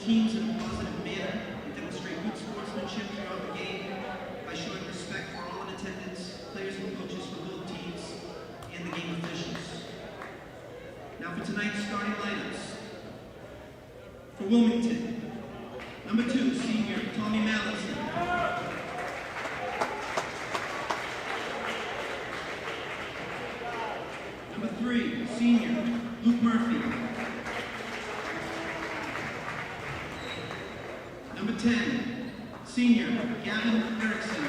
teams in a positive manner and demonstrate good sportsmanship throughout the game by showing respect for all in attendance, players and coaches for both teams, and the game officials. Now for tonight's starting lineups. For Wilmington, number 2, senior Tommy Mallinson. Number 3, senior Luke Murphy. Number 10, senior Gavin Erickson.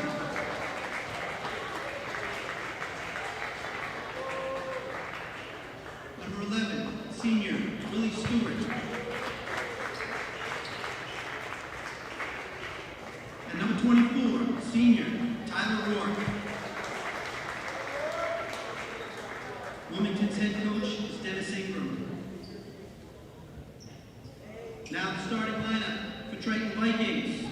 Number 11, senior Willie Stewart. And number 24, senior Tyler Rourke. Wilmington's head coach is Dennis Ingram. Now the starting lineup for Triton Vikings.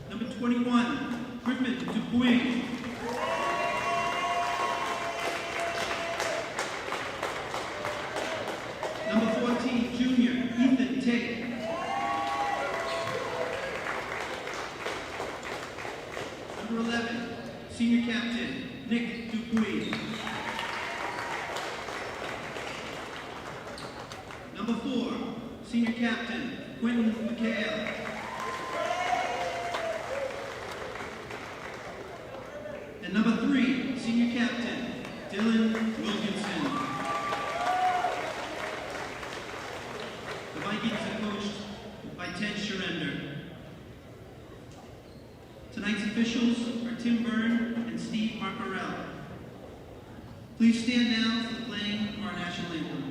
Number 21, Griffin Dupuy. Number 14, junior Ethan Tate. Number 11, senior captain Nick Dupuy. Number 4, senior captain Quentin McHale. And number 3, senior captain Dylan Wilkinson. The Vikings are coached by Ted Sherender. Tonight's officials are Tim Byrne and Steve Marcarell. Please stand now for the playing of our national anthem.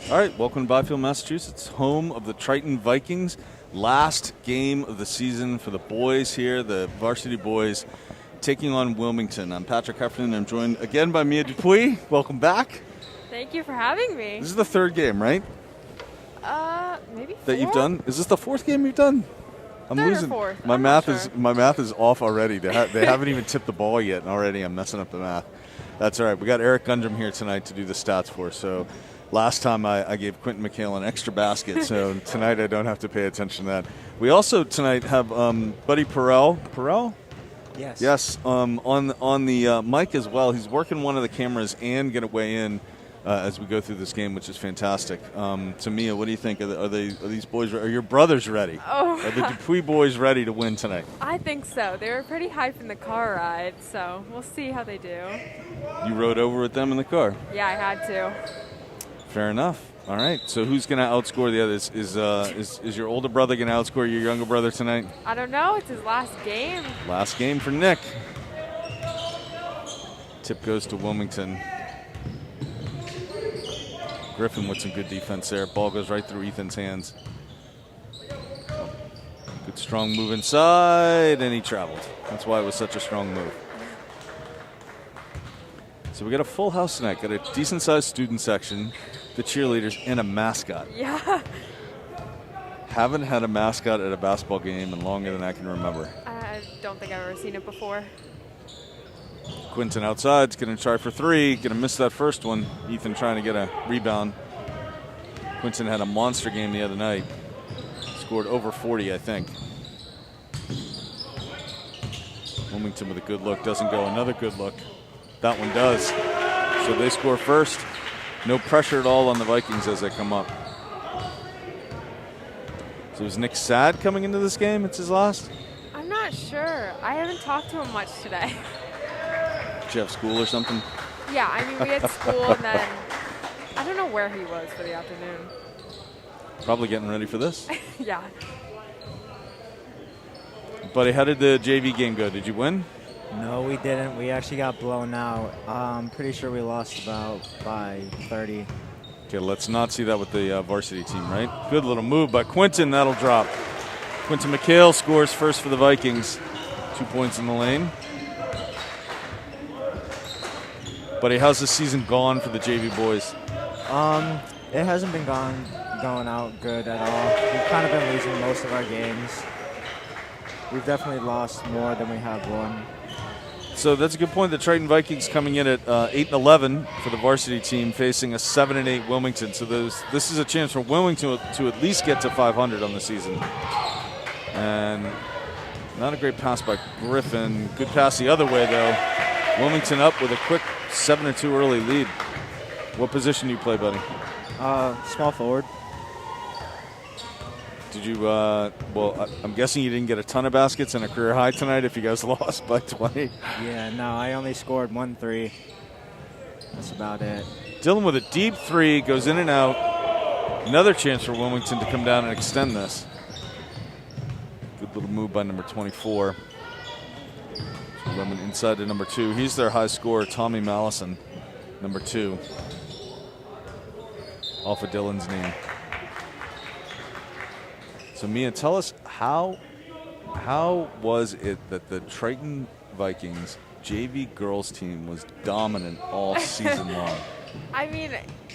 All right, welcome to Byfield, Massachusetts, home of the Triton Vikings. Last game of the season for the boys here, the varsity boys, taking on Wilmington. I'm Patrick Heffernan. I'm joined again by Mia Dupuy. Welcome back. Thank you for having me. This is the third game, right? Maybe fourth? That you've done. Is this the fourth game you've done? I'm Third losing. or fourth. My I'm math not is sure. my math is off already. They haven't even tipped the ball yet, and already I'm messing up the math. That's all right. We got Eric Gundrum here tonight to do the stats for us. So. Last time I gave Quentin McHale an extra basket, so tonight I don't have to pay attention to that. We also tonight have Buddy Perrell. Perrell? Yes. Yes, on the mic as well. He's working one of the cameras and going to weigh in as we go through this game, which is fantastic. To Mia, what do you think? Are these boys? Are your brothers ready? Oh. Are the Dupuy boys ready to win tonight? I think so. They were pretty hyped in the car ride, so we'll see how they do. You rode over with them in the car. Yeah, I had to. Fair enough. All right. So who's going to outscore the others? Is your older brother going to outscore your younger brother tonight? I don't know. It's his last game. Last game for Nick. Tip goes to Wilmington. Griffin with some good defense there. Ball goes right through Ethan's hands. Good strong move inside, and he traveled. That's why it was such a strong move. So we got a full house tonight. Got a decent-sized student section, the cheerleaders, and a mascot. Yeah. Haven't had a mascot at a basketball game in longer than I can remember. I don't think I've ever seen it before. Quinton outside's going to try for three. Going to miss that first one. Ethan trying to get a rebound. Quinton had a monster game the other night. Scored over 40, I think. Wilmington with a good look. Doesn't go. Another good look. That one does. So they score first. No pressure at all on the Vikings as they come up. So is Nick sad coming into this game? It's his last? I'm not sure. I haven't talked to him much today. Did you have school or something? Yeah, I mean, we had school, and then I don't know where he was for the afternoon. Probably getting ready for this. Yeah. Buddy, how did the JV game go? Did you win? No, we didn't. We actually got blown out. I'm pretty sure we lost by 30. Okay, let's not see that with the varsity team, right? Good little move by Quinton. That'll drop. Quinton McHale scores first for the Vikings. 2 points in the lane. Buddy, how's the season gone for the JV boys? It hasn't been going out good at all. We've kind of been losing most of our games. We've definitely lost more than we have won. So that's a good point. The Triton Vikings coming in at 8-11 for the varsity team, facing a 7-8 Wilmington. So this is a chance for Wilmington to at least get to 500 on the season. And not a great pass by Griffin. Good pass the other way, though. Wilmington up with a quick 7-2 early lead. What position do you play, buddy? Small forward. Did you, well, I'm guessing you didn't get a ton of baskets and a career high tonight if you guys lost by 20. Yeah, no, I only scored 1 3. That's about it. Dylan with a deep three, goes in and out. Another chance for Wilmington to come down and extend this. Good little move by number 24. So Lemon inside to number 2. He's their high scorer, Tommy Mallison, number 2. Off of Dylan's name. So Mia, tell us how was it that the Triton Vikings JV girls team was dominant all season long? I mean,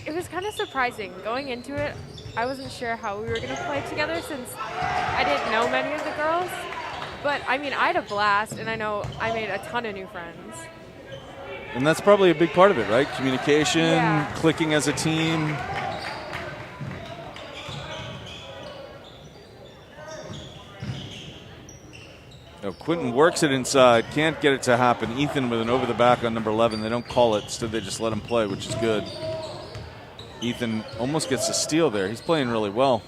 it was kind of surprising. Going into it, I wasn't sure how we were going to play together since I didn't know many of the girls. But, I mean, I had a blast, and I know I made a ton of new friends. And that's probably a big part of it, right? Communication, Yeah. clicking as a team. Oh, Quinton works it inside, can't get it to happen. Ethan with an over the back on number 11. They don't call it, instead they just let him play, which is good. Ethan almost gets a steal there. He's playing really well.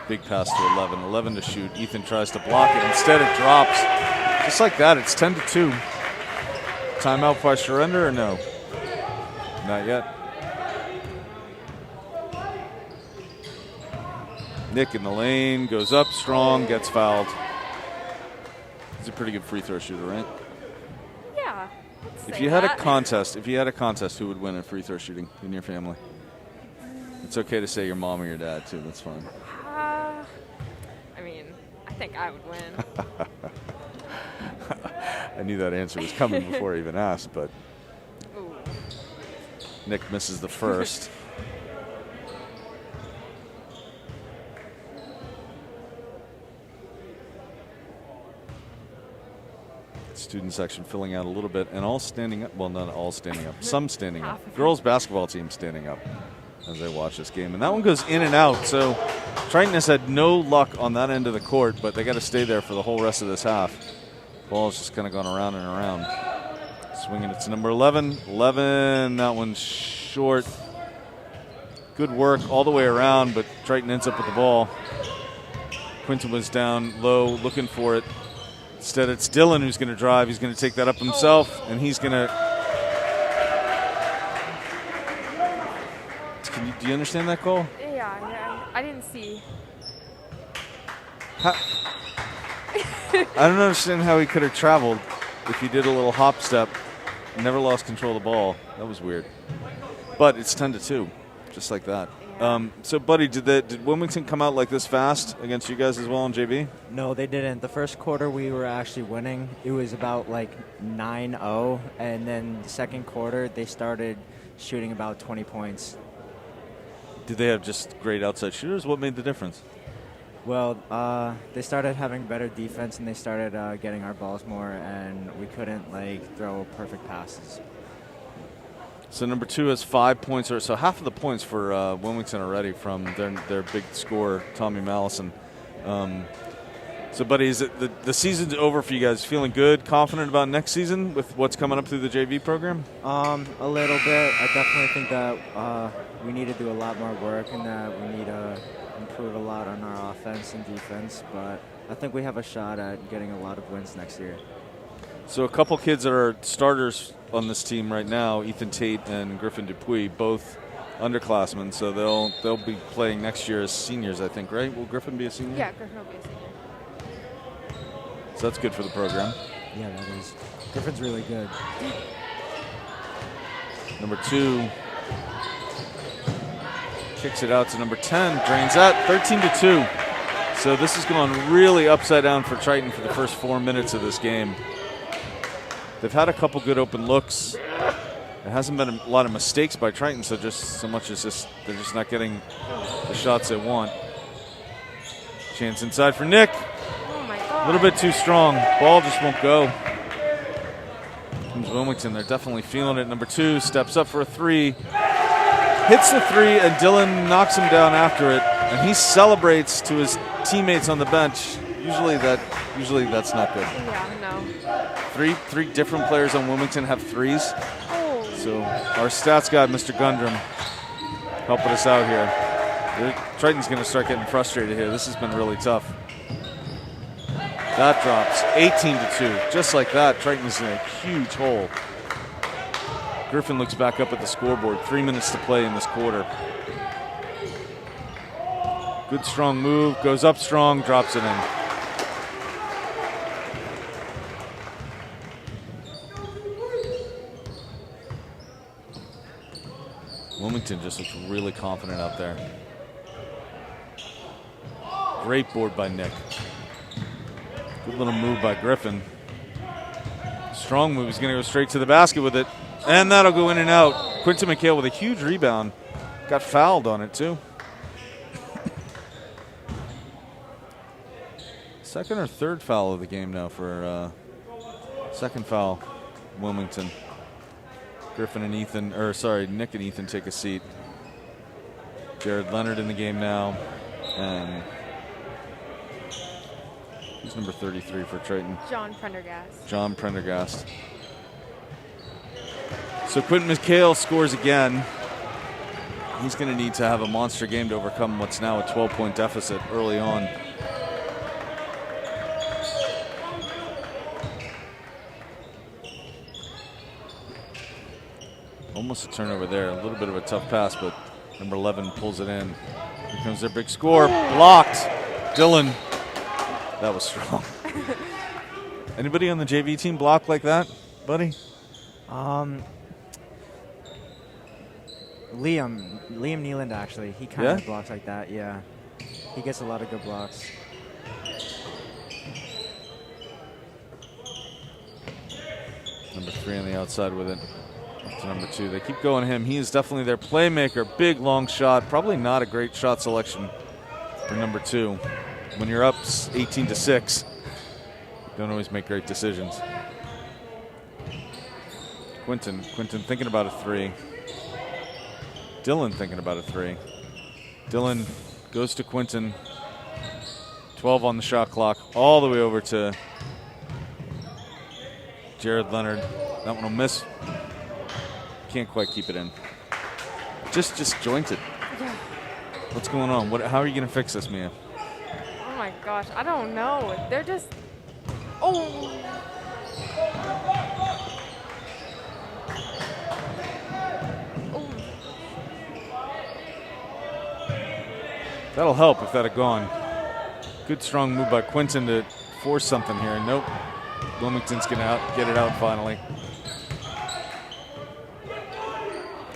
Big pass to 11. 11 to shoot. Ethan tries to block it. Instead it drops. Just like that, it's 10-2. Timeout by surrender or no? Not yet. Nick in the lane, goes up strong, gets fouled. He's a pretty good free throw shooter, right? Yeah. If you had a contest, who would win at free throw shooting in your family? It's okay to say your mom or your dad too. That's fine. I mean, I think I would win. I knew that answer was coming before I even asked, but Ooh. Nick misses the first. Student section filling out a little bit, and all standing up. Well, not all standing up. Some standing up. Girls basketball team standing up as they watch this game. And that one goes in and out. So Triton has had no luck on that end of the court, but they got to stay there for the whole rest of this half. Ball's just kind of gone around and around. Swinging it to number 11. 11, that one's short. Good work all the way around, but Triton ends up with the ball. Quinton was down low looking for it. Instead, it's Dylan who's going to drive. He's going to take that up himself, and he's going to. Do you understand that call? Yeah, I didn't see. I don't understand how he could have traveled if he did a little hop step, never lost control of the ball. That was weird. But it's 10-2, just like that. Yeah. So, buddy, did Wilmington come out like this fast against you guys as well in JV? No, they didn't. The first quarter we were actually winning. It was about like 9-0, and then the second quarter they started shooting about 20 points. Did they have just great outside shooters? What made the difference? Well, they started having better defense, and they started getting our balls more, and we couldn't like throw perfect passes. So number 2 has 5 points, or so half of the points for Wilmington already from their big scorer, Tommy Mallison. So, buddy, is it the season's over for you guys? Feeling good, confident about next season with what's coming up through the JV program? A little bit. I definitely think that we need to do a lot more work, and that we need to improve a lot on our offense and defense. But I think we have a shot at getting a lot of wins next year. So a couple kids that are starters on this team right now, Ethan Tate and Griffin Dupuis, both underclassmen. So they'll be playing next year as seniors, I think, right? Will Griffin be a senior? Yeah, Griffin will be a senior. So that's good for the program. Yeah, that is. Griffin's really good. Number 2 kicks it out to number 10, drains that, 13-2. So this is going really upside down for Triton for the first 4 minutes of this game. They've had a couple good open looks. There hasn't been a lot of mistakes by Triton, so much as they're just not getting the shots they want. Chance inside for Nick. Oh my God. A little bit too strong. Ball just won't go. Comes Wilmington. They're definitely feeling it. Number 2 steps up for a 3. Hits the 3, and Dylan knocks him down after it. And he celebrates to his teammates on the bench. Usually that's not good. Yeah, no. Three different players on Wilmington have 3s. Oh. So our stats guy, Mr. Gundrum, helping us out here. Triton's going to start getting frustrated here. This has been really tough. That drops 18-2. Just like that, Triton's in a huge hole. Griffin looks back up at the scoreboard. 3 minutes to play in this quarter. Good strong move, goes up strong, drops it in. Wilmington just looks really confident out there. Great board by Nick. Good little move by Griffin. Strong move. He's going to go straight to the basket with it. And that'll go in and out. Quinton McHale with a huge rebound. Got fouled on it, too. Second or third foul of the game now for second foul, Wilmington. Griffin and Ethan, or sorry, Nick and Ethan take a seat. Jared Leonard in the game now. And who's number 33 for Triton? John Prendergast. John Prendergast. So Quinton McHale scores again. He's going to need to have a monster game to overcome what's now a 12-point deficit early on. Almost a turnover there. A little bit of a tough pass, but number 11 pulls it in. Here comes their big score. Blocked. Dylan. That was strong. Anybody on the JV team block like that, buddy? Liam Nealand, actually. He kind of blocks like that, yeah. He gets a lot of good blocks. Number 3 on the outside with it. Up to number 2. They keep going to him. He is definitely their playmaker. Big, long shot. Probably not a great shot selection for number 2. When you're up 18-6, don't always make great decisions. Quinton thinking about a 3. Dylan thinking about a 3. Dylan goes to Quinton. 12 on the shot clock. All the way over to Jared Leonard. That one will miss. Can't quite keep it in. Just jointed. Yeah. What's going on? How are you going to fix this, Mia? Oh my gosh, I don't know. They're just. Oh. Oh. That'll help if that had gone. Good strong move by Quinton to force something here. Nope. Wilmington's going to get it out finally.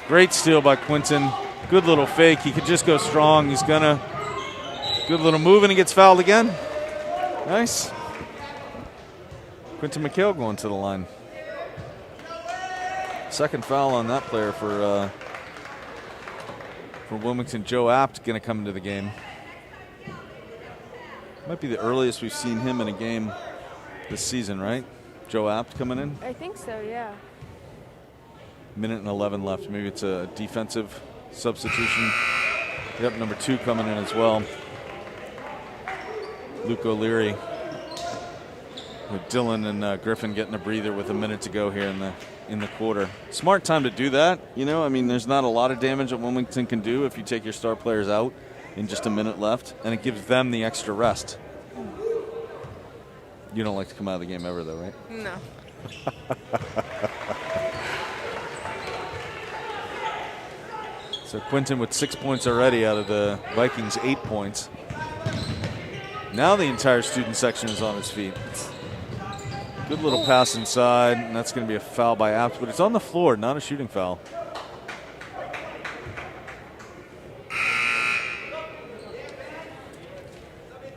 Great steal by Quinton. Good little fake. He could just go strong. He's gonna. Good little move, and he gets fouled again. Nice. Quinton McHale going to the line. Second foul on that player for Wilmington. Joe Apt going to come into the game. Might be the earliest we've seen him in a game this season, right? Joe Apt coming in? I think so, yeah. Minute and 11 left. Maybe it's a defensive substitution. Yep, number 2 coming in as well. Luke O'Leary. With Dylan and Griffin getting a breather with a minute to go here in the quarter. Smart time to do that. You know, I mean, there's not a lot of damage that Wilmington can do if you take your star players out in just a minute left, and it gives them the extra rest. You don't like to come out of the game ever, though, right? No. So Quinton with 6 points already out of the Vikings' 8 points. Now the entire student section is on its feet. Good little pass inside, and that's going to be a foul by Apt, but it's on the floor, not a shooting foul.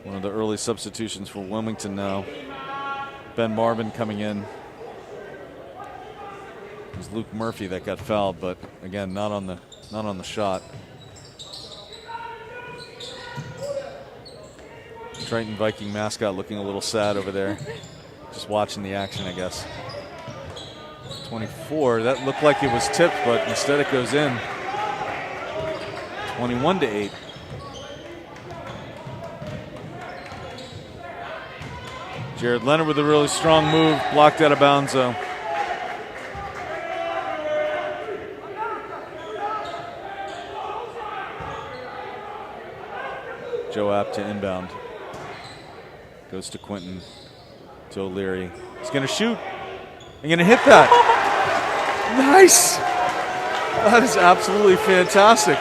One of the early substitutions for Wilmington now. Ben Marvin coming in. It was Luke Murphy that got fouled, but again, not on the shot. Triton Viking mascot looking a little sad over there. Just watching the action, I guess. 24, that looked like it was tipped, but instead it goes in. 21-8. Jared Leonard with a really strong move, blocked out of bounds though. Joe Apt to inbound. Goes to Quinton, to O'Leary. He's going to shoot. I'm going to hit that. Nice. That is absolutely fantastic.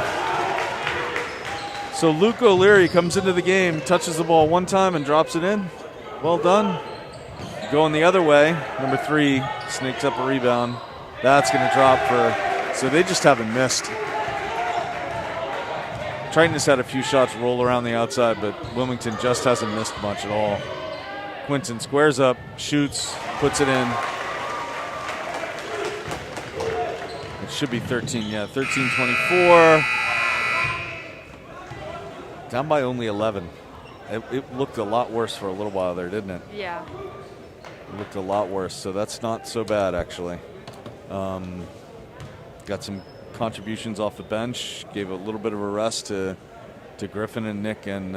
So Luke O'Leary comes into the game, touches the ball one time and drops it in. Well done. Going the other way, number 3 sneaks up a rebound. That's going to drop for, so they just haven't missed. Triton has had a few shots roll around the outside, but Wilmington just hasn't missed much at all. Quinton squares up, shoots, puts it in. It should be 13, yeah, 13-24. Down by only 11. It looked a lot worse for a little while there, didn't it? Yeah. It looked a lot worse, so that's not so bad, actually. Got some contributions off the bench, gave a little bit of a rest to Griffin and Nick and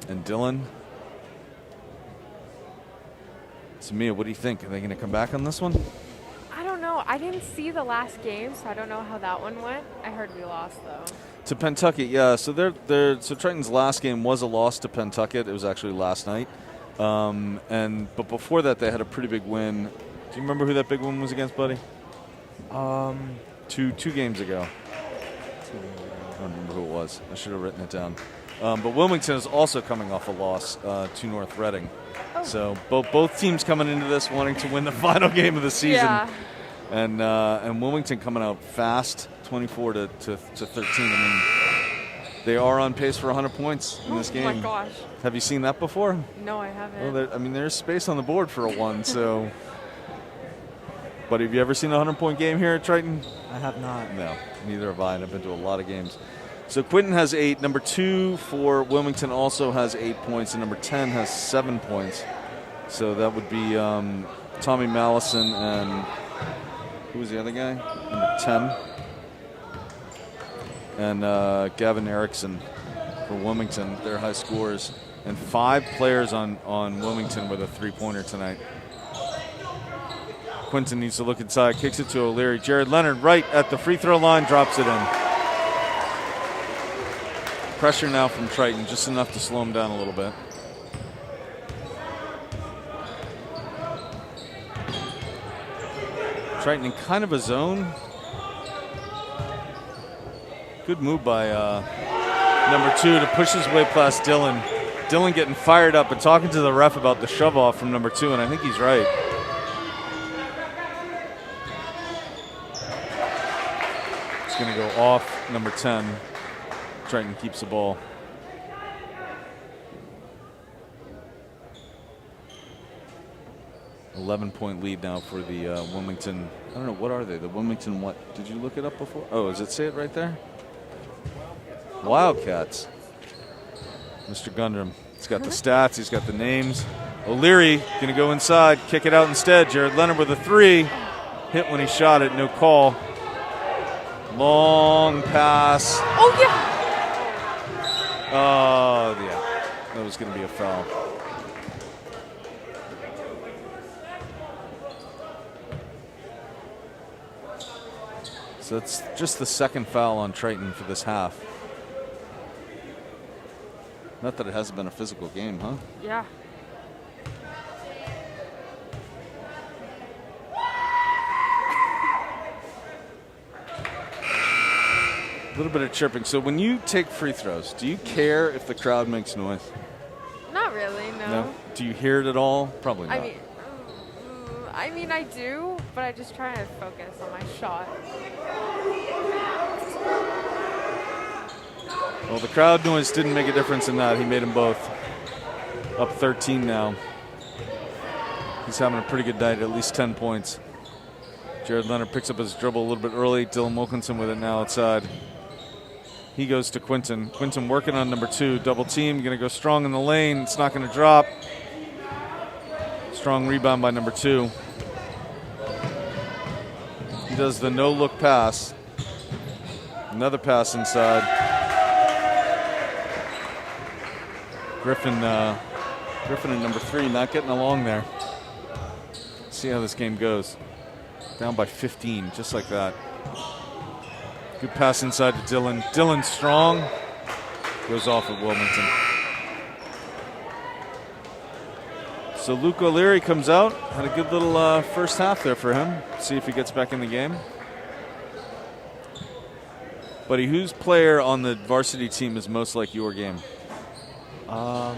Dylan. So Mia, what do you think? Are they going to come back on this one? I don't know. I didn't see the last game, so I don't know how that one went. I heard we lost though. To Pentucket, yeah. So so Triton's last game was a loss to Pentucket. It was actually last night, but before that they had a pretty big win. Do you remember who that big win was against, buddy? Two games ago. I don't remember who it was. I should have written it down. But Wilmington is also coming off a loss to North Reading. Oh. So both teams coming into this wanting to win the final game of the season. Yeah. And Wilmington coming out fast, 24 to 13. I mean, they are on pace for 100 points in this game. Oh my gosh. Have you seen that before? No, I haven't. Well, there's space on the board for a 1. So. But have you ever seen a 100-point game here at Triton? I have not. No, neither have I, and I've been to a lot of games. So Quinton has 8. Number 2 for Wilmington also has 8 points, and number 10 has 7 points. So that would be Tommy Mallison and who was the other guy? Number 10. And Gavin Erickson for Wilmington, their high scorers. And 5 players on Wilmington with a 3-pointer tonight. Quinton needs to look inside, kicks it to O'Leary. Jared Leonard right at the free throw line, drops it in. Pressure now from Triton, just enough to slow him down a little bit. Triton in kind of a zone. Good move by number 2 to push his way past Dylan. Dylan getting fired up and talking to the ref about the shove off from number 2, and I think he's right. It's going to go off number 10. Triton keeps the ball. $11-point lead now for the Wilmington. I don't know, what are they? The Wilmington what? Did you look it up before? Oh, does it say it right there? Wildcats. Mr. Gundram. He's got the stats. He's got the names. O'Leary going to go inside, kick it out instead. Jared Leonard with a 3. Hit when he shot it, no call. Long pass. Oh, yeah. Oh, yeah. That was going to be a foul. So that's just the second foul on Triton for this half. Not that it hasn't been a physical game, huh? Yeah. A little bit of chirping. So when you take free throws, do you care if the crowd makes noise? Not really, no. Do you hear it at all? Probably not. I mean, I do, but I just try to focus on my shot. Well, the crowd noise didn't make a difference in that. He made them both. Up 13 now. He's having a pretty good night, at least 10 points. Jared Leonard picks up his dribble a little bit early. Dylan Wilkinson with it now outside. He goes to Quinton. Quinton working on number 2. Double team, going to go strong in the lane. It's not going to drop. Strong rebound by number 2. He does the no-look pass. Another pass inside. Griffin and number 3 not getting along there. See how this game goes. Down by 15, just like that. Good pass inside to Dylan. Dylan strong. Goes off at Wilmington. So Luke O'Leary comes out. Had a good little first half there for him. See if he gets back in the game. Buddy, whose player on the varsity team is most like your game? That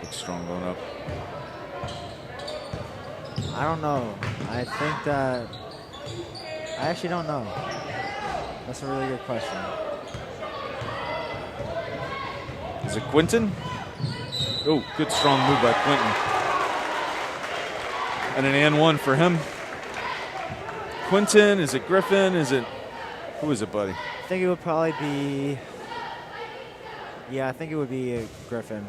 looks strong going up. I don't know. I think that I actually don't know. That's a really good question. Is it Quinton? Oh, good strong move by Quinton. And an and one for him. Quinton, is it Griffin? Who is it, buddy? I think it would probably be, I think it would be Griffin.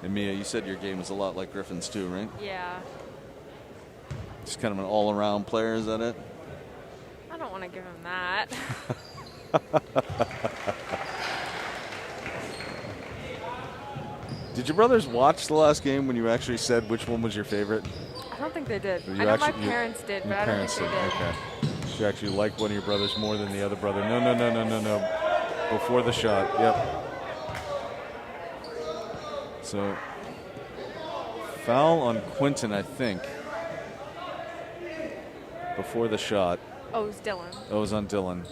And Mia, you said your game is a lot like Griffin's too, right? Yeah. Just kind of an all-around player, is that it? I don't want to give him that. Did your brothers watch the last game when you actually said which one was your favorite? I don't think they did. You I know my actually- parents did, but Your I don't parents think they did. Okay. You actually like one of your brothers more than the other brother. No. Before the shot. Yep. So, foul on Quinton, I think. Before the shot. Oh, it was Dylan. That was on Dylan.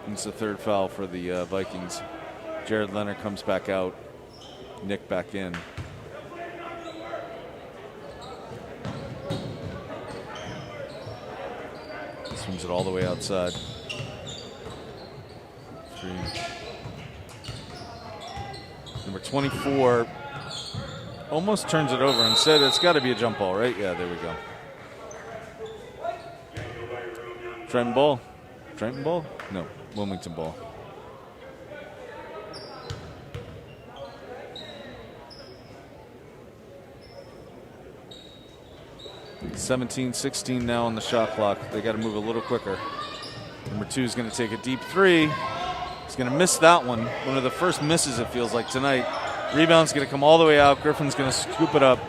And it's the third foul for the Vikings. Jared Leonard comes back out. Nick back in. Swings it all the way outside. 3. Number 24 almost turns it over and said it's got to be a jump ball, right? Yeah, there we go. Triton ball? Triton ball? No, Wilmington ball. (17-16) now on the shot clock. They got to move a little quicker. Number 2 is going to take a deep 3. He's going to miss that one. One of the first misses, it feels like, tonight. Rebound's going to come all the way out. Griffin's going to scoop it up.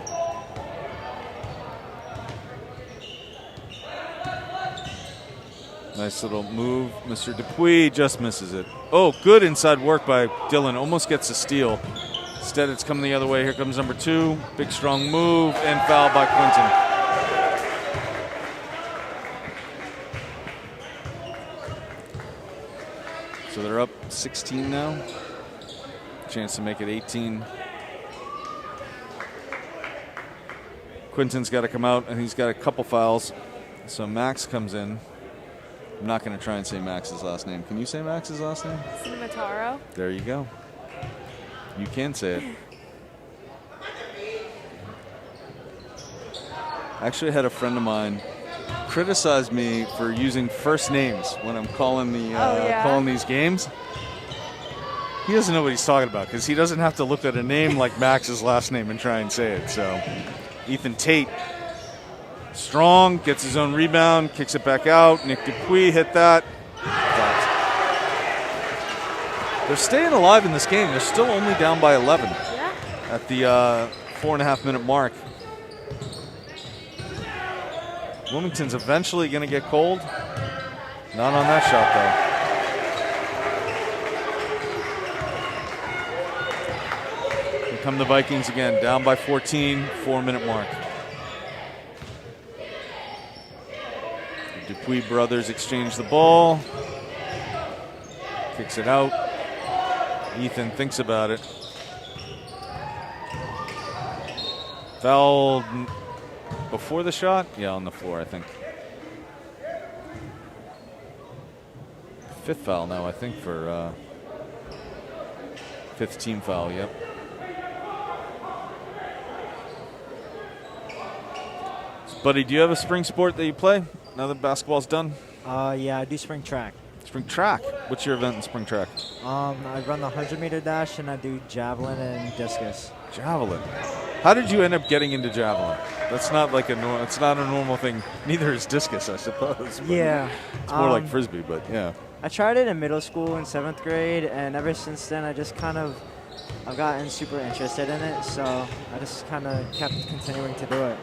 Nice little move. Mr. Dupuis just misses it. Oh, good inside work by Dylan. Almost gets a steal. Instead, it's coming the other way. Here comes number 2. Big, strong move and foul by Quinton. So they're up 16 now. Chance to make it 18. Quinton's got to come out, and he's got a couple fouls. So Max comes in. I'm not going to try and say Max's last name. Can you say Max's last name? Cinemataro. There you go. You can say it. Actually, I had a friend of mine criticize me for using first names when I'm calling calling these games. He doesn't know what he's talking about because he doesn't have to look at a name like Max's last name and try and say it. So Ethan Tate, strong, gets his own rebound, kicks it back out. Nick Dupuis hit that. They're staying alive in this game. They're still only down by 11 at the 4.5-minute mark. Wilmington's eventually going to get cold. Not on that shot, though. Here come the Vikings again, down by 14, 4-minute mark. The Dupuis brothers exchange the ball. Kicks it out. Ethan thinks about it. Fouled before the shot? Yeah, on the floor, I think. Fifth foul now, I think, for fifth team foul, yep. Buddy, do you have a spring sport that you play now that basketball's done? Yeah, I do spring track. Spring track? What's your event in spring track? I run the 100-meter dash, and I do javelin and discus. Javelin. How did you end up getting into javelin? That's not like it's not a normal thing. Neither is discus, I suppose. Yeah. It's more like frisbee, but yeah. I tried it in middle school in 7th grade, and ever since then I just I've gotten super interested in it, so I just kind of kept continuing to do it.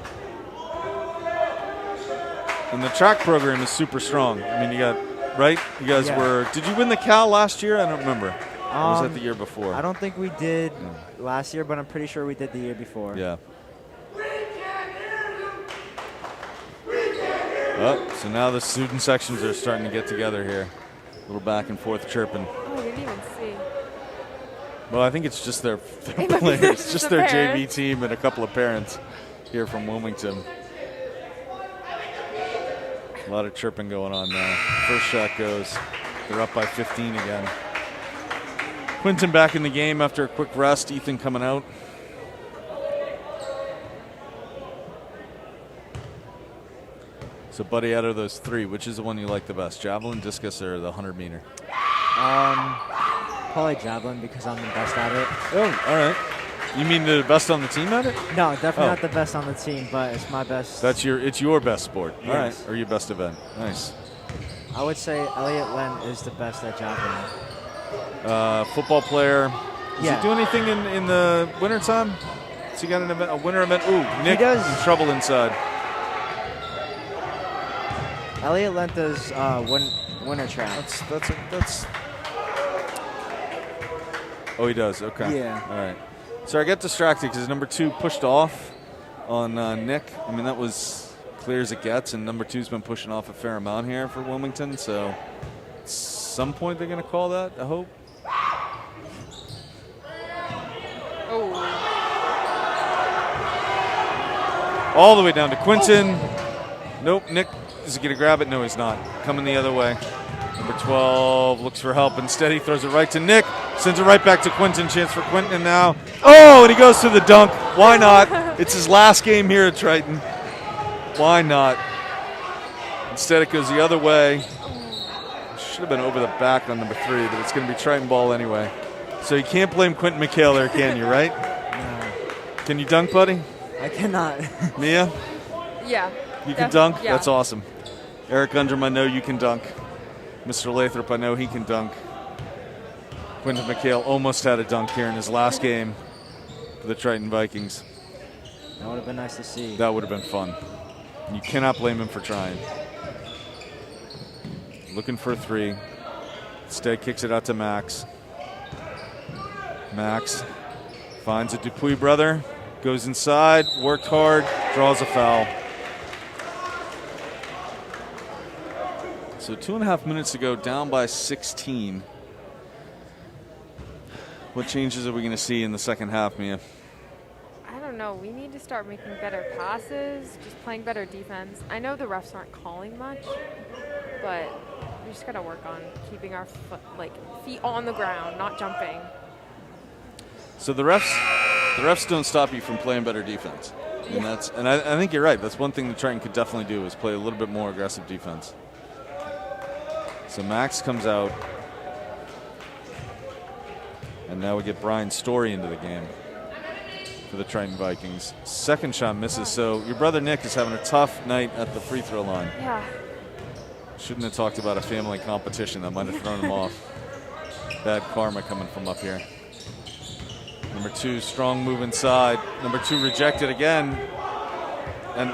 And the track program is super strong. I mean, you got, right? You guys did you win the Cal last year? I don't remember. Or was that the year before? I don't think we did last year, but I'm pretty sure we did the year before. Yeah. Oh, so now the student sections are starting to get together here. A little back and forth chirping. Oh, I didn't even see. Well, I think it's just their players, just their JV team and a couple of parents here from Wilmington. A lot of chirping going on now. First shot goes. They're up by 15 again. Quinton back in the game after a quick rest. Ethan coming out. So, buddy, out of those three, which is the one you like the best? Javelin, discus, or the 100-meter? Probably javelin because I'm the best at it. Oh, all right. You mean the best on the team at it? No, definitely not the best on the team, but it's my best. It's your best sport. Yes. All right, or your best event. Nice. I would say Elliot Len is the best at javelin. Football player. Does he do anything in the wintertime? Has he got an event, a winter event? Ooh, Nick in trouble inside. Elliot Len does winter track. That's. Oh, he does. Okay. Yeah. All right. So I got distracted because number 2 pushed off on Nick. I mean, that was clear as it gets, and number 2's been pushing off a fair amount here for Wilmington. So at some point they're going to call that, I hope. Oh. All the way down to Quinton. Nope, Nick is he going to grab it? No, he's not. Coming the other way. Number 12 looks for help. Instead, he throws it right to Nick. Sends it right back to Quinton. Chance for Quinton now. Oh, and he goes to the dunk. Why not? It's his last game here at Triton. Why not? Instead, it goes the other way. Should have been over the back on number 3, but it's going to be Triton ball anyway. So you can't blame Quinton McHale there, can you, right? No. Can you dunk, buddy? I cannot. Mia? Yeah. You can dunk? Yeah. That's awesome. Eric Undrum, I know you can dunk. Mr. Lathrop, I know he can dunk. Quinton McHale almost had a dunk here in his last game for the Triton Vikings. That would have been nice to see. That would have been fun. You cannot blame him for trying. Looking for a 3. Instead, kicks it out to Max. Max finds a Dupuis brother. Goes inside, worked hard, draws a foul. So 2.5 minutes to go, down by 16. What changes are we going to see in the second half, Mia? I don't know. We need to start making better passes, just playing better defense. I know the refs aren't calling much, but we just got to work on keeping our feet on the ground, not jumping. So the refs don't stop you from playing better defense. And I think you're right. That's one thing that Triton could definitely do is play a little bit more aggressive defense. So Max comes out. And now we get Brian Story into the game for the Triton Vikings. Second shot misses. So your brother Nick is having a tough night at the free throw line. Yeah. Shouldn't have talked about a family competition. That might have thrown him off. Bad karma coming from up here. Number 2, strong move inside. Number 2 rejected again. And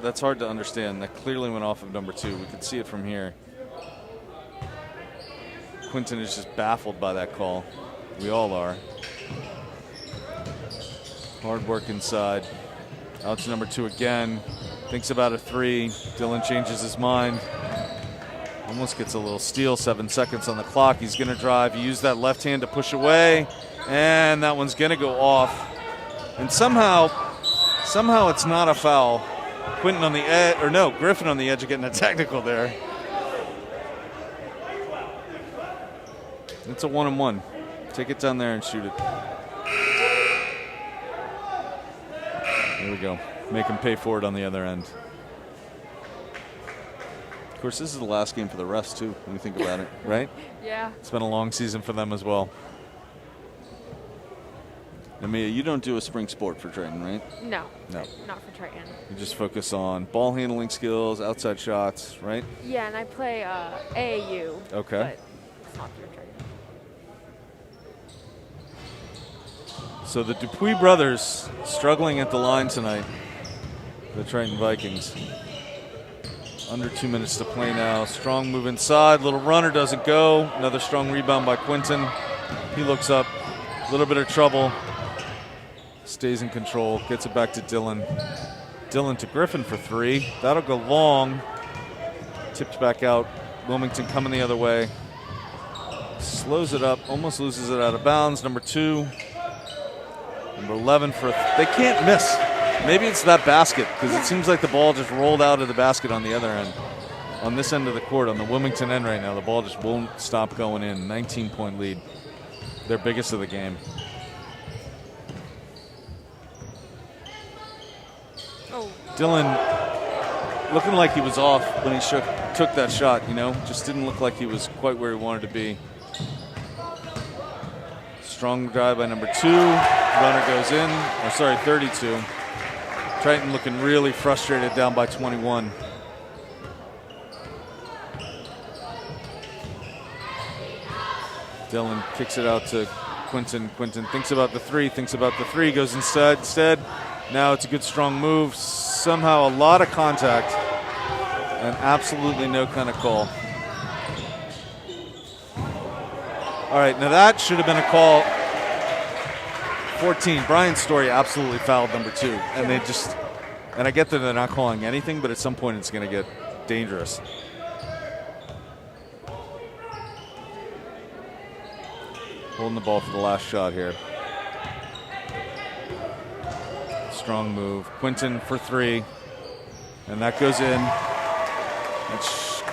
that's hard to understand. That clearly went off of number 2. We could see it from here. Quinton is just baffled by that call. We all are. Hard work inside. Out to number 2 again. Thinks about a 3. Dylan changes his mind. Almost gets a little steal. 7 seconds on the clock. He's going to drive. He used that left hand to push away. And that one's going to go off. And somehow it's not a foul. Quinton on the edge, or no, Griffin on the edge of getting a technical there. It's a 1-on-1. Take it down there and shoot it. There we go. Make him pay for it on the other end. Of course, this is the last game for the refs, too, when you think about it, right? Yeah. It's been a long season for them as well. Now, Mia, you don't do a spring sport for Triton, right? No. No. Not for Triton. You just focus on ball handling skills, outside shots, right? Yeah, and I play AAU. Okay. But it's not through Triton. So the Dupuis brothers struggling at the line tonight. The Triton Vikings. Under 2 minutes to play now. Strong move inside. Little runner doesn't go. Another strong rebound by Quinton. He looks up. A little bit of trouble. Stays in control. Gets it back to Dylan. Dylan to Griffin for 3. That'll go long. Tipped back out. Wilmington coming the other way. Slows it up. Almost loses it out of bounds. Number 2. Number 11 for they can't miss. Maybe it's that basket because it seems like the ball just rolled out of the basket on the other end. On this end of the court, on the Wilmington end right now, the ball just won't stop going in. 19-point lead. Their biggest of the game. Oh. Dylan looking like he was off when he took that shot, you know. Just didn't look like he was quite where he wanted to be. Strong drive by number 2. Runner goes in. 32. Triton looking really frustrated, down by 21. Dylan kicks it out to Quinton. Quinton thinks about the 3, goes inside instead. Now it's a good strong move. Somehow a lot of contact and absolutely no kind of call. All right, now that should have been a call. 14, Brian Story absolutely fouled number 2. And and I get that they're not calling anything, but at some point it's going to get dangerous. Holding the ball for the last shot here. Strong move. Quinton for 3. And that goes in. It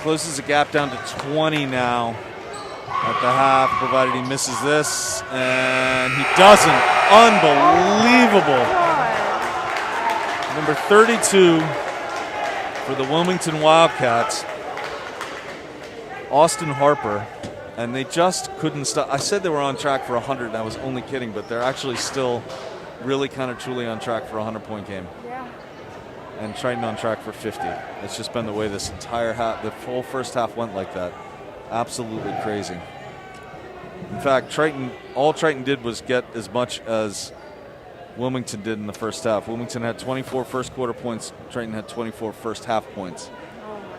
closes the gap down to 20 now at the half, provided he misses this. And he doesn't. Unbelievable. Number 32 for the Wilmington Wildcats, Austin Harper. And they just couldn't stop. I said they were on track for 100, and I was only kidding, but they're actually still really kind of truly on track for a 100-point game. Yeah. And Triton on track for 50. It's just been the way this entire half, the full first half went like that. Absolutely crazy. In fact, all Triton did was get as much as Wilmington did in the first half. Wilmington had 24 first quarter points. Triton had 24 first half points.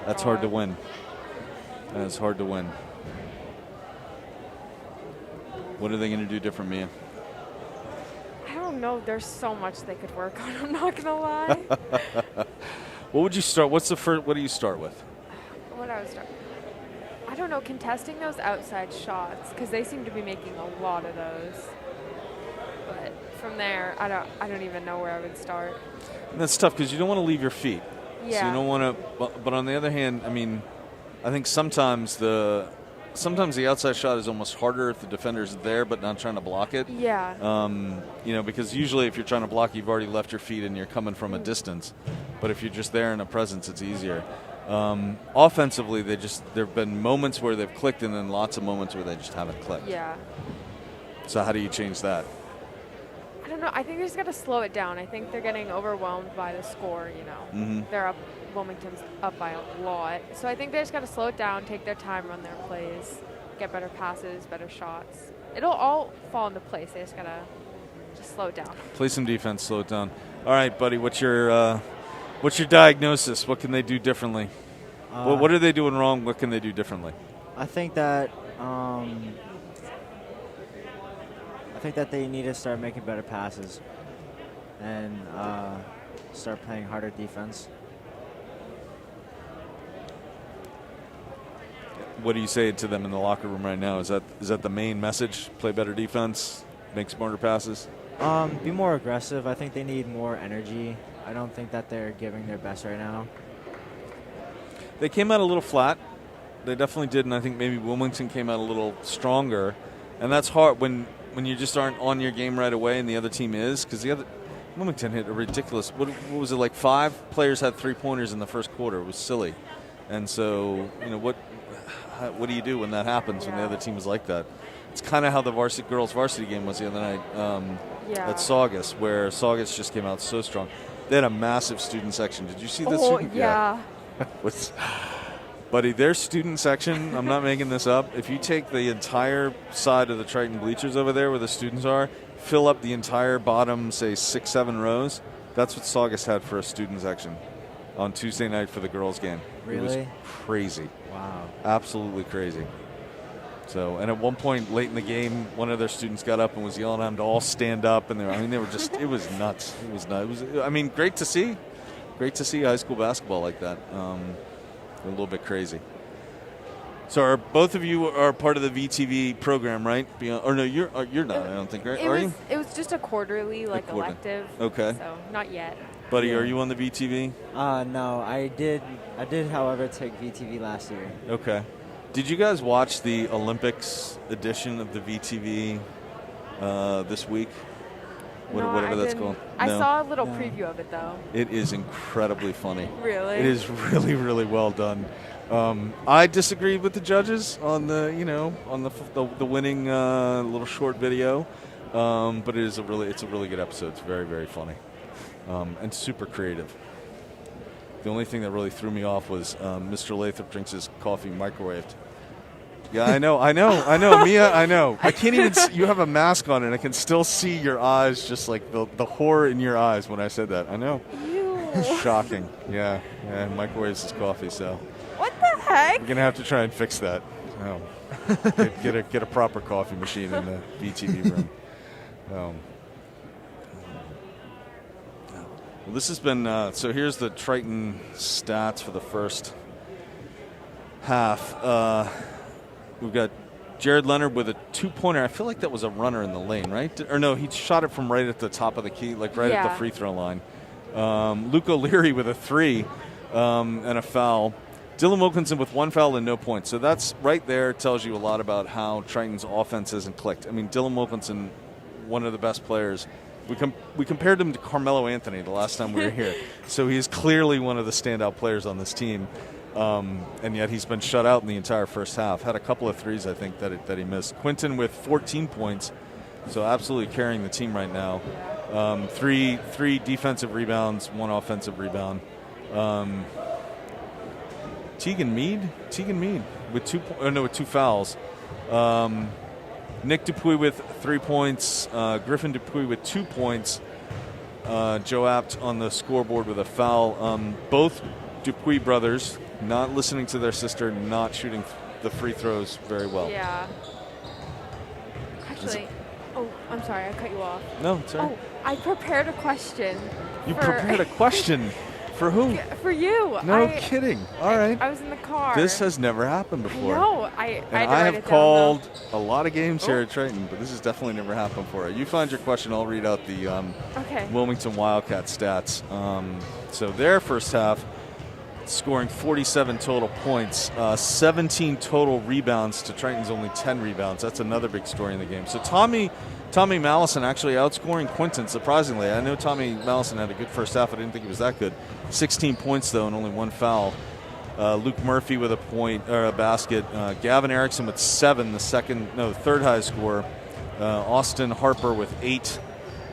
That's hard to win. That is hard to win. What are they going to do different, Mia? I don't know. There's so much they could work on. I'm not gonna lie. What would you start? What do you start with? What I was start. I don't know. Contesting those outside shots because they seem to be making a lot of those. But from there, I don't even know where I would start. And that's tough because you don't want to leave your feet. Yeah. So you don't want to. But on the other hand, I mean, I think sometimes the outside shot is almost harder if the defender's there but not trying to block it. Yeah. Because usually if you're trying to block, you've already left your feet and you're coming from a distance. But if you're just there in a presence, it's easier. Offensively, there have been moments where they've clicked and then lots of moments where they just haven't clicked. Yeah. So how do you change that? I don't know. I think they just got to slow it down. I think they're getting overwhelmed by the score, They're up, Wilmington's up by a lot. So I think they just got to slow it down, take their time, run their plays, get better passes, better shots. It'll all fall into place. They just got to just slow it down. Play some defense, slow it down. All right, buddy, what's your diagnosis? What can they do differently? What are they doing wrong? What can they do differently? I think that they need to start making better passes and start playing harder defense. What do you say to them in the locker room right now? Is that the main message? Play better defense, make smarter passes? Be more aggressive. I think they need more energy. I don't think that they're giving their best right now. They came out a little flat. They definitely did, and I think maybe Wilmington came out a little stronger. And that's hard when you just aren't on your game right away and the other team is, because Wilmington hit a ridiculous, what was it, like 5 players had 3-pointers in the first quarter. It was silly. And so, what do you do when that happens when the other team is like that? It's kind of how the girls varsity game was the other night at Saugus, where Saugus just came out so strong. They had a massive student section. Did you see the student? Yeah. Buddy, their student section, I'm not making this up, if you take the entire side of the Triton bleachers over there where the students are, fill up the entire bottom, say, 6-7 rows, that's what Saugus had for a student section on Tuesday night for the girls' game. Really? It was crazy. Wow. Absolutely crazy. So, and at one point late in the game, one of their students got up and was yelling at them to all stand up, and they were just, it was nuts. It was nuts. Great to see. Great to see high school basketball like that. A little bit crazy. So, both of you are part of the VTV program, right? No, you're not. I don't think, right? Are you? It was just a quarterly, elective. Okay. So not yet. Buddy, are you on the VTV? No, I did, however, take VTV last year. Okay. Did you guys watch the Olympics edition of the VTV this week? Whatever that's called. I saw a little preview of it, though. It is incredibly funny. Really? It is really, really well done. I disagreed with the judges on the winning little short video, but it's a really good episode. It's very, very funny, and super creative. The only thing that really threw me off was Mr. Lathrop drinks his coffee microwaved. Yeah, I know, Mia, I know. I can't even see, you have a mask on and I can still see your eyes, just like the horror in your eyes when I said that. I know. Ew. Shocking. Yeah, microwaves his coffee, so. What the heck? We're going to have to try and fix that. Oh. Get a proper coffee machine in the VTV room. Well, this has been, so here's the Triton stats for the first half. We've got Jared Leonard with a 2-pointer. I feel like that was a runner in the lane, right? Or no, he shot it from right at the top of the key, at the free throw line. Luke O'Leary with a 3 and a foul. Dylan Wilkinson with 1 foul and no points. So that's right there tells you a lot about how Triton's offense hasn't clicked. I mean, Dylan Wilkinson, one of the best players. We compared him to Carmelo Anthony the last time we were here. So he is clearly one of the standout players on this team. And yet he's been shut out in the entire first half. Had a couple of threes, I think, that he missed. Quinton with 14 points, so absolutely carrying the team right now. Three defensive rebounds, 1 offensive rebound. Tegan Mead with 2 fouls. Nick Dupuy with 3 points. Griffin Dupuy with 2 points. Joe Apt on the scoreboard with a foul. Both Dupuy brothers not listening to their sister, not shooting the free throws very well. Yeah. Actually, I'm sorry, I cut you off. No, it's all right. I prepared a question. You prepared a question For who? For you. No kidding. All right. I was in the car. This has never happened before. No, I And had to I write have it down, called though. a lot of games here at Triton, but this has definitely never happened before. You find your question, I'll read out the Okay. Wilmington Wildcat stats. So their first half, scoring 47 total points, 17 total rebounds to Triton's only 10 rebounds. That's another big story in the game. So Tommy Mallison actually outscoring Quinton, surprisingly. I know Tommy Mallison had a good first half. I didn't think he was that good. 16 points, though, and only 1 foul. Luke Murphy with a basket. Gavin Erickson with 7, the third highest scorer. Austin Harper with 8,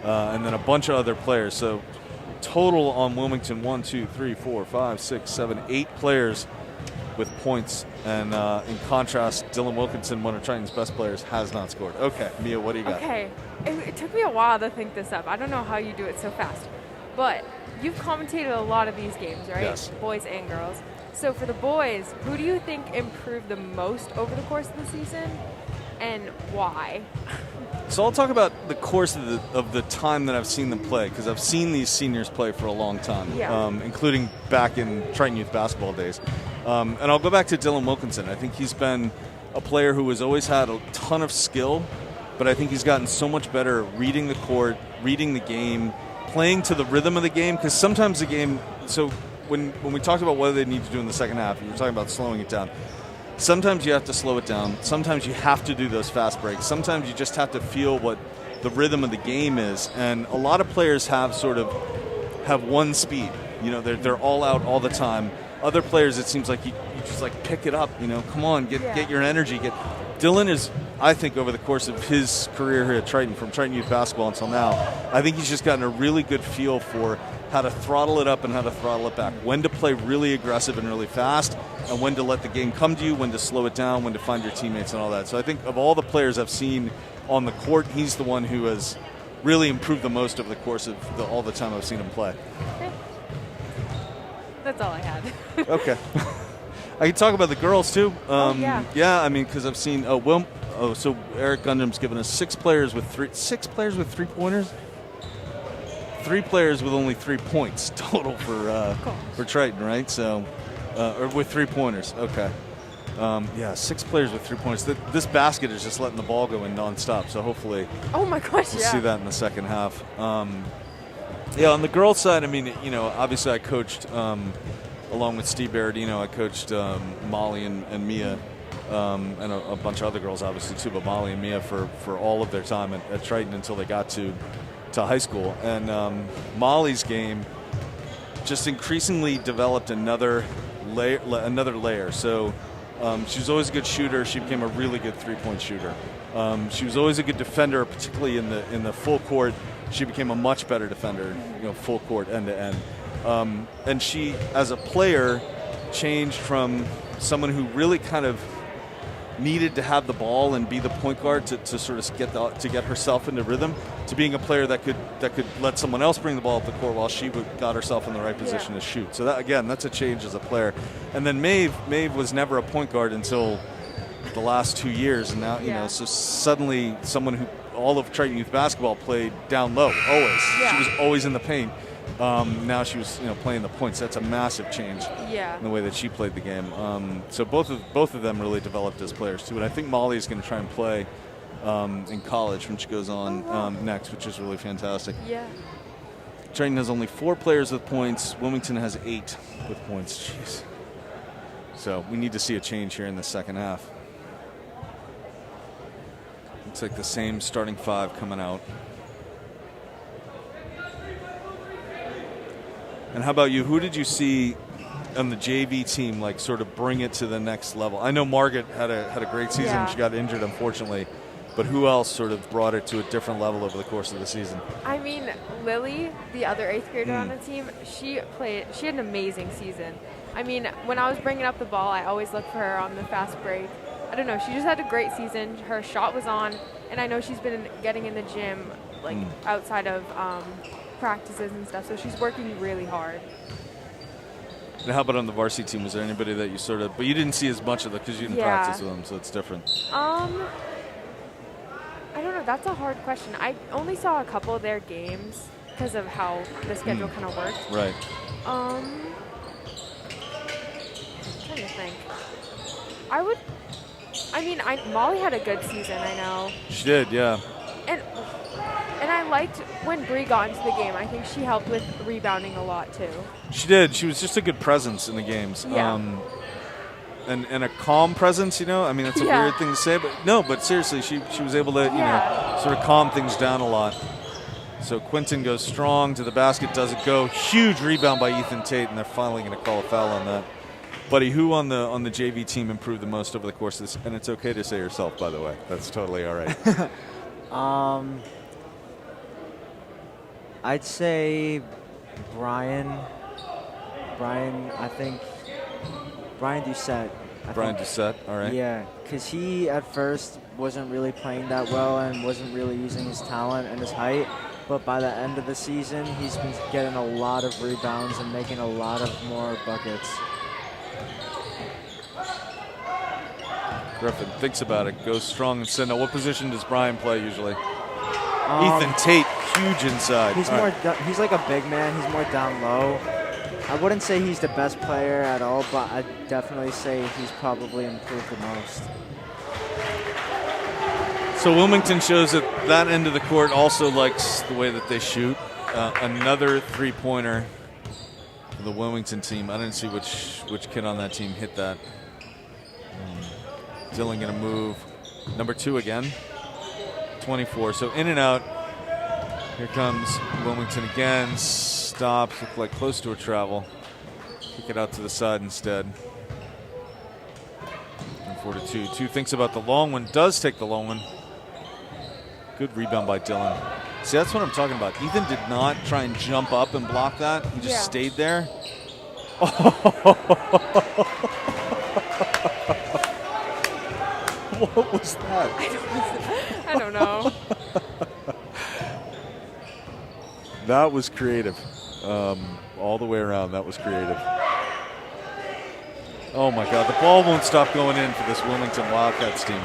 and then a bunch of other players. So total on Wilmington, 1, 2, 3, 4, 5, 6, 7, 8 players with points. And in contrast, Dylan Wilkinson, one of Triton's best players, has not scored. Okay, Mia, what do you got? Okay. It took me a while to think this up. I don't know how you do it so fast. But you've commentated a lot of these games, right? Yes. Boys and girls. So for the boys, who do you think improved the most over the course of the season, and why? So I'll talk about the course of the time that I've seen them play, because I've seen these seniors play for a long time, including back in Triton Youth basketball days. And I'll go back to Dylan Wilkinson. I think he's been a player who has always had a ton of skill, but I think he's gotten so much better at reading the court, reading the game, playing to the rhythm of the game, because sometimes the game, so when we talked about what they need to do in the second half, you were talking about slowing it down. Sometimes you have to slow it down. Sometimes you have to do those fast breaks. Sometimes you just have to feel what the rhythm of the game is. And a lot of players have one speed. You know, they're all out all the time. Other players, it seems like you just like pick it up. You know, come on, get your energy. Dylan is, I think, over the course of his career here at Triton, from Triton Youth basketball until now, I think he's just gotten a really good feel for how to throttle it up and how to throttle it back, when to play really aggressive and really fast, and when to let the game come to you, when to slow it down, when to find your teammates and all that. So I think of all the players I've seen on the court, he's the one who has really improved the most over the course of all the time I've seen him play. Okay. That's all I had. Okay. I can talk about the girls, too. Yeah. Yeah, I mean, because I've seen so Eric Gundram's given us 6 players with 3-pointers? 3 players with only 3 points total for Triton, right? So, or with 3-pointers. Okay. 6 players with 3 points. This basket is just letting the ball go in nonstop. So hopefully, Oh my gosh, we'll see that in the second half. On the girls' side, I mean, obviously I coached along with Steve Berardino. I coached Molly and Mia. And a bunch of other girls, obviously, too, but Molly and Mia for all of their time at Triton until they got to high school. And Molly's game just increasingly developed another layer. So she was always a good shooter. She became a really good 3-point shooter. She was always a good defender, particularly in the full court. She became a much better defender, full court, end to end. And she, as a player, changed from someone who really kind of needed to have the ball and be the point guard to sort of get herself into rhythm, to being a player that could let someone else bring the ball up the court while she got herself in the right position to shoot. So that's a change as a player. And then Maeve was never a point guard until the last 2 years, and now so suddenly someone who all of Triton Youth basketball played down low always. She was always in the paint. Now she was playing the points. That's a massive change in the way that she played the game. So both of them really developed as players too. And I think Molly is going to try and play in college when she goes on next, which is really fantastic. Yeah. Triton has only 4 players with points. Wilmington has 8 with points. Jeez. So we need to see a change here in the second half. Looks like the same starting 5 coming out. And how about you? Who did you see on the JV team, like, sort of bring it to the next level? I know Margaret had a great season. Yeah. She got injured, unfortunately. But who else sort of brought it to a different level over the course of the season? I mean, Lily, the other 8th grader on the team, she had an amazing season. I mean, when I was bringing up the ball, I always look for her on the fast break. I don't know. She just had a great season. Her shot was on, and I know she's been getting in the gym, like, outside of practices and stuff, so she's working really hard. And how about on the varsity team? Was there anybody that you sort of, but you didn't see as much of it because you didn't practice with them, so it's different. I don't know. That's a hard question. I only saw a couple of their games because of how the schedule kind of worked. Right. Trying to think. Molly had a good season, I know. She did, yeah. And I liked when Bree got into the game. I think she helped with rebounding a lot too. She did. She was just a good presence in the games. Yeah. And a calm presence, you know? I mean, that's a weird thing to say, but seriously, she was able to, you know, sort of calm things down a lot. So Quinton goes strong to the basket, doesn't go. Huge rebound by Ethan Tate, and they're finally going to call a foul on that. Buddy, who on the JV team improved the most over the course of this? And it's okay to say yourself, by the way. That's totally all right. I'd say Brian. I think Brian Doucette. Brian Doucette, all right. Yeah, because he at first wasn't really playing that well and wasn't really using his talent and his height. But by the end of the season, he's been getting a lot of rebounds and making a lot of more buckets. Griffin thinks about it, goes strong and send. Now, what position does Brian play usually? Ethan Tate, huge inside. He's he's like a big man. He's more down low. I wouldn't say he's the best player at all, but I'd definitely say he's probably improved the most. So Wilmington shows that end of the court also likes the way that they shoot. Another three-pointer for the Wilmington team. I didn't see which kid on that team hit that. Dylan going to move. Number 2 again. 24. So in and out. Here comes Wilmington again. Stops. Look like close to a travel. Kick it out to the side instead. And 4-2. 2 thinks about the long one. Does take the long one. Good rebound by Dylan. See, that's what I'm talking about. Ethan did not try and jump up and block that. He just stayed there. What was that? I don't know. That was creative. All the way around, that was creative. Oh, my God. The ball won't stop going in for this Wilmington Wildcats team.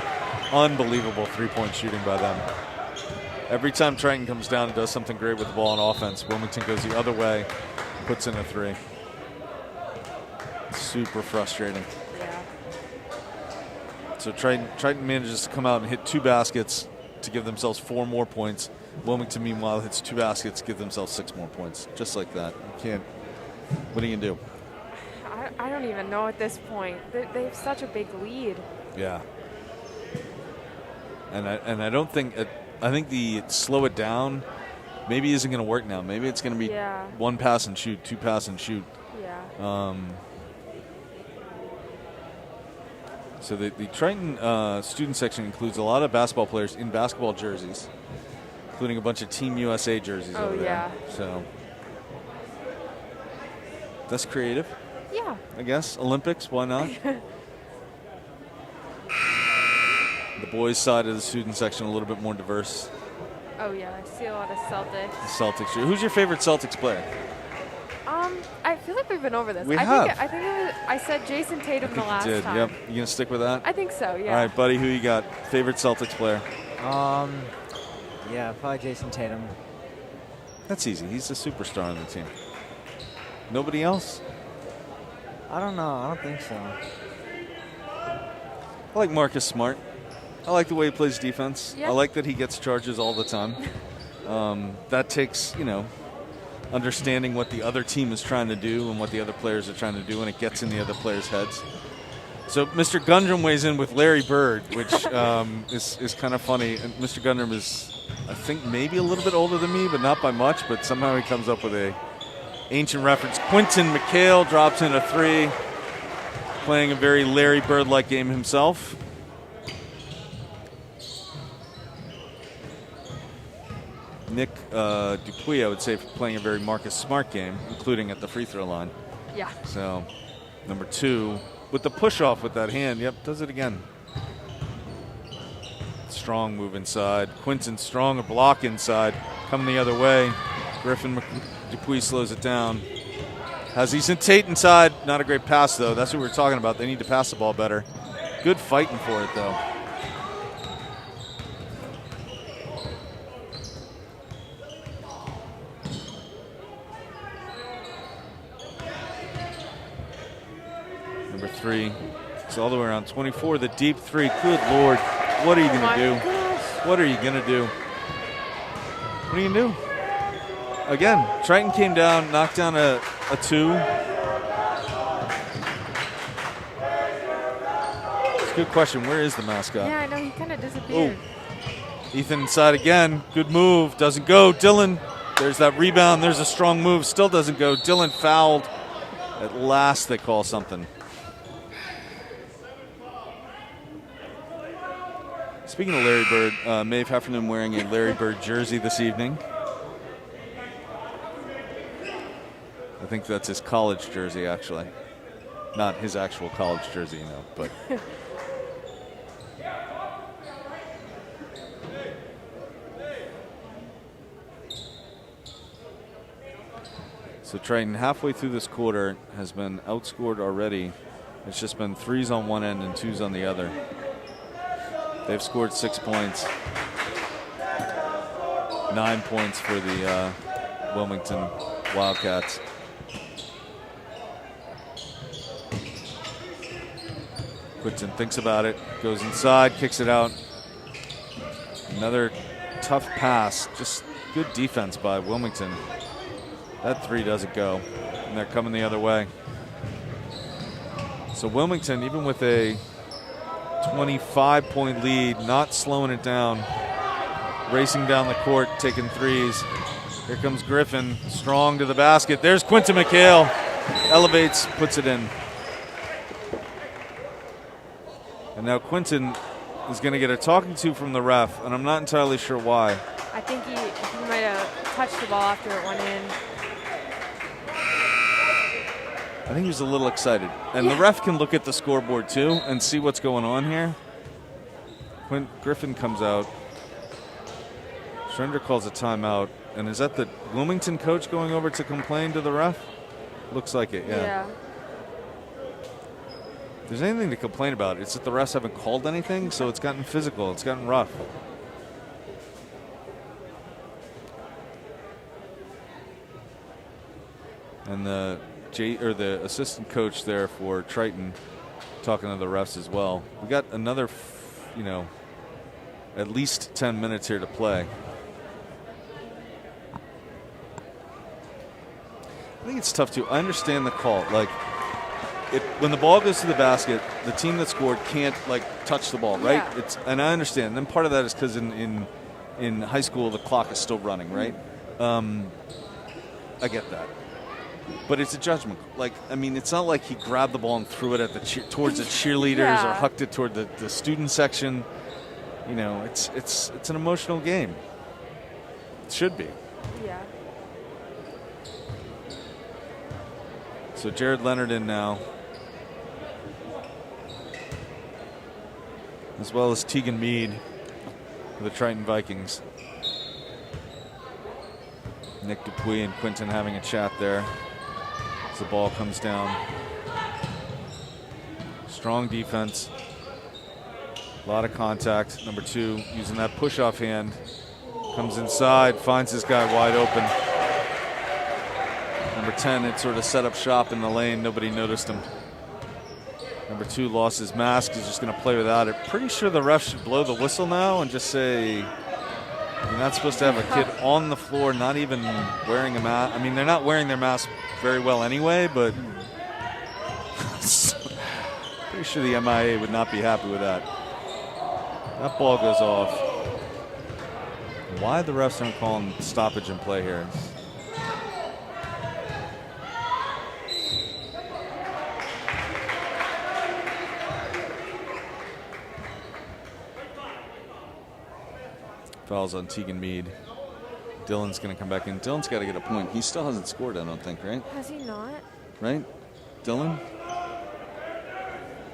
Unbelievable three-point shooting by them. Every time Triton comes down and does something great with the ball on offense, Wilmington goes the other way, puts in a 3. Super frustrating. Yeah. So Triton manages to come out and hit 2 baskets to give themselves 4 more points. Wilmington, meanwhile, hits 2 baskets, give themselves 6 more points. Just like that. You can't. What are you going to do? I don't even know at this point. They have such a big lead. Yeah. And I don't think I think the slow it down maybe isn't going to work now. Maybe it's going to be 1 pass and shoot, 2 pass and shoot. Yeah. So the Triton student section includes a lot of basketball players in basketball jerseys, including a bunch of Team USA jerseys over there. Yeah. So that's creative. Yeah. I guess. Olympics, why not? The boys' side of the student section a little bit more diverse. Oh, yeah. I see a lot of Celtics. The Celtics. Who's your favorite Celtics player? I feel like we've been over this. We I have. Think I said Jason Tatum the last time. Yep. You gonna stick with that? I think so, yeah. All right, buddy. Who you got? Favorite Celtics player? Yeah, probably Jason Tatum. That's easy. He's the superstar on the team. Nobody else? I don't know. I don't think so. I like Marcus Smart. I like the way he plays defense. Yep. I like that he gets charges all the time. That takes, understanding what the other team is trying to do and what the other players are trying to do, and it gets in the other players' heads. So Mr. Gundrum weighs in with Larry Bird, which is kind of funny. And Mr. Gundrum is, I think, maybe a little bit older than me, but not by much. But somehow he comes up with a ancient reference. Quinton McHale drops in a 3, playing a very Larry Bird-like game himself. Nick Dupuy, I would say, playing a very Marcus Smart game, including at the free throw line. Yeah. So, number 2, with the push-off with that hand. Yep, does it again. Strong move inside. Quinton strong, a block inside. Coming the other way. Griffin Dupuy slows it down. Has Ethan Tate inside. Not a great pass, though. That's what we were talking about. They need to pass the ball better. Good fighting for it, though. Number 3. It's all the way around 24. The deep 3. Good Lord. What are you going to do? Gosh. What are you going to do? What are you going to do? Again, Triton came down, knocked down a 2. It's a good question. Where is the mascot? Yeah, I know. He kind of disappeared. Ethan inside again. Good move. Doesn't go. Dylan. There's that rebound. There's a strong move. Still doesn't go. Dylan fouled. At last they call something. Speaking of Larry Bird, Maeve Heffernan wearing a Larry Bird jersey this evening. I think that's his college jersey, actually. Not his actual college jersey, you know, but... So Triton, halfway through this quarter, has been outscored already. It's just been 3s on one end and 2s on the other. They've scored 6 points. 9 points for the Wilmington Wildcats. Quinton thinks about it, goes inside, kicks it out. Another tough pass, just good defense by Wilmington. That 3 doesn't go, and they're coming the other way. So Wilmington, even with a 25-point lead, not slowing it down, racing down the court, taking 3s. Here comes Griffin, strong to the basket. There's Quinton McHale, elevates, puts it in. And now Quinton is going to get a talking to from the ref, and I'm not entirely sure why. I think he might have touched the ball after it went in. I think he was a little excited. And the ref can look at the scoreboard too and see what's going on here. When Griffin comes out, Schroeder calls a timeout. And is that the Wilmington coach going over to complain to the ref? Looks like it, yeah. If there's anything to complain about, it's that the refs haven't called anything, so it's gotten physical, it's gotten rough. And the assistant coach there for Triton talking to the refs as well. We got another, at least 10 minutes here to play. I think it's tough too. I understand the call. Like, when the ball goes to the basket, the team that scored can't touch the ball, right? Yeah. And I understand. And then part of that is because in high school the clock is still running, right? I get that. But it's a judgment. It's not like he grabbed the ball and threw it at towards the cheerleaders or hucked it toward the student section. It's an emotional game. It should be. Yeah. So Jared Leonard in now, as well as Tegan Mead for the Triton Vikings. Nick Dupuis and Quinton having a chat there as the ball comes down. Strong defense. A lot of contact. Number 2 using that push-off hand. Comes inside, finds this guy wide open. Number 10 had sort of set up shop in the lane. Nobody noticed him. Number 2 lost his mask. He's just going to play without it. Pretty sure the ref should blow the whistle now and just say, you're not supposed to have a kid on the floor, not even wearing a mask. I mean, they're not wearing their mask very well anyway, but pretty sure the MIA would not be happy with that. That ball goes off. Why the refs aren't calling stoppage and play here? Fouls on Tegan Mead. Dylan's going to come back in. Dylan's got to get a point. He still hasn't scored, I don't think, right? Has he not? Right? Dylan?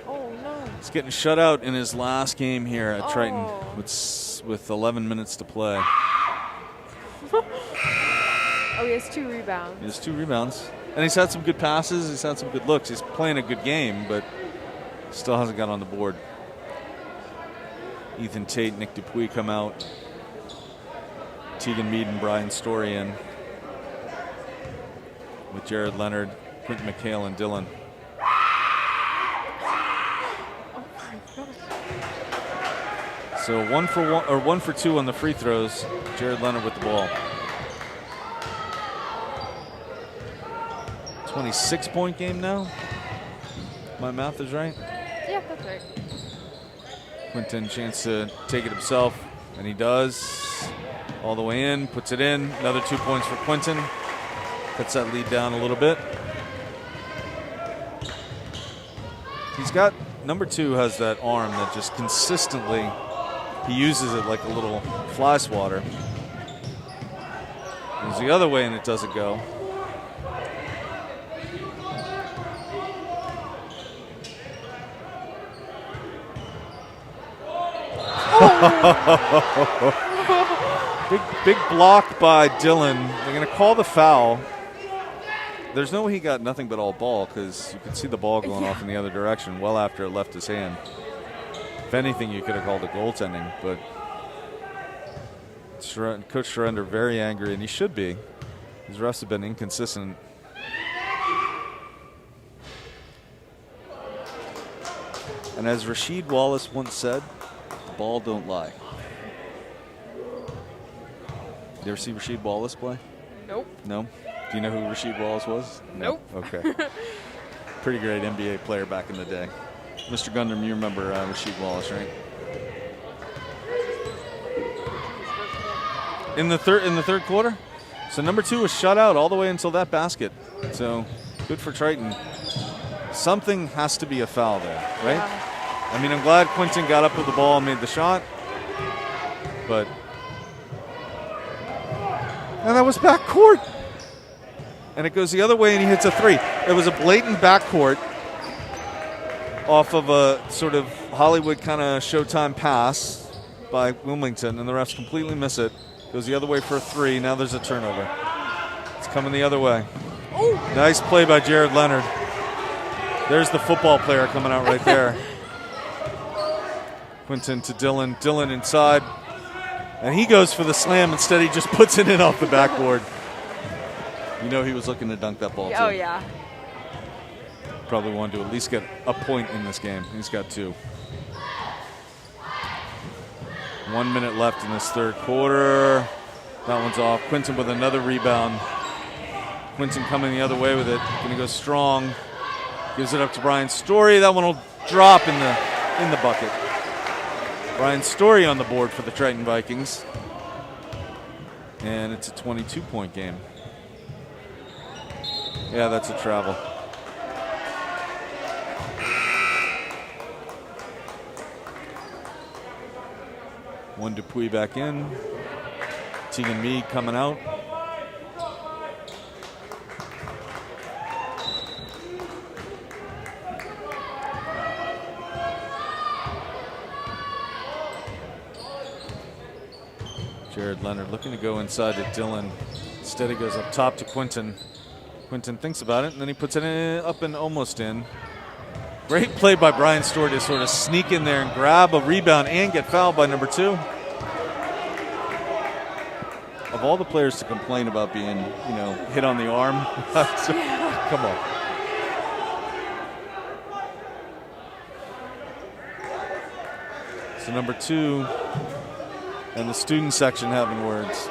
Oh, no. He's getting shut out in his last game here at Triton with 11 minutes to play. He has 2 rebounds. He has 2 rebounds. And he's had some good passes. He's had some good looks. He's playing a good game, but still hasn't got on the board. Ethan Tate, Nick Dupuis come out. Tegan Mead and Brian Story in with Jared Leonard, Quinton McHale, and Dylan. So 1 for 2 on the free throws. Jared Leonard with the ball. 26-point game now. My math is right. Yeah, that's right. Quinton chance to take it himself, and he does. All the way in, puts it in. Another 2 points for Quinton. Cuts that lead down a little bit. He's got, number 2 has that arm that just consistently, he uses it like a little fly swatter. Goes the other way and it doesn't go. Big block by Dylan. They're going to call the foul. There's no way he got nothing but all ball because you could see the ball going off in the other direction well after it left his hand. If anything, you could have called it goaltending, but Coach Surrender very angry, and he should be. His refs have been inconsistent. And as Rasheed Wallace once said, the ball don't lie. You ever see Rasheed Wallace play? Nope. No? Do you know who Rasheed Wallace was? No. Nope. Okay. Pretty great NBA player back in the day. Mr. Gundam, you remember Rasheed Wallace, right? In the third quarter? So number 2 was shut out all the way until that basket. So good for Triton. Something has to be a foul there, right? Yeah. I mean, I'm glad Quinton got up with the ball and made the shot, but and that was backcourt. And it goes the other way and he hits a 3. It was a blatant backcourt off of a sort of Hollywood kind of Showtime pass by Wilmington, and the refs completely miss it. Goes the other way for a 3. Now there's a turnover. It's coming the other way. Ooh. Nice play by Jared Leonard. There's the football player coming out right there. Quinton to Dylan. Dylan inside. And he goes for the slam. Instead, he just puts it in off the backboard. You know he was looking to dunk that ball, too. Oh, yeah. Probably wanted to at least get a point in this game. He's got 2. 1 minute left in this third quarter. That one's off. Quinton with another rebound. Quinton coming the other way with it. Going to go strong. Gives it up to Brian Story. That one will drop in the bucket. Brian Story on the board for the Triton Vikings. And it's a 22-point game. Yeah, that's a travel. One Dupuis back in. Tegan Meade coming out. Jared Leonard looking to go inside to Dylan. Instead, he goes up top to Quinton. Quinton thinks about it, and then he puts it up and almost in. Great play by Brian Story to sort of sneak in there and grab a rebound and get fouled by number 2. Of all the players to complain about being, hit on the arm, come on. So number 2 and the student section having words.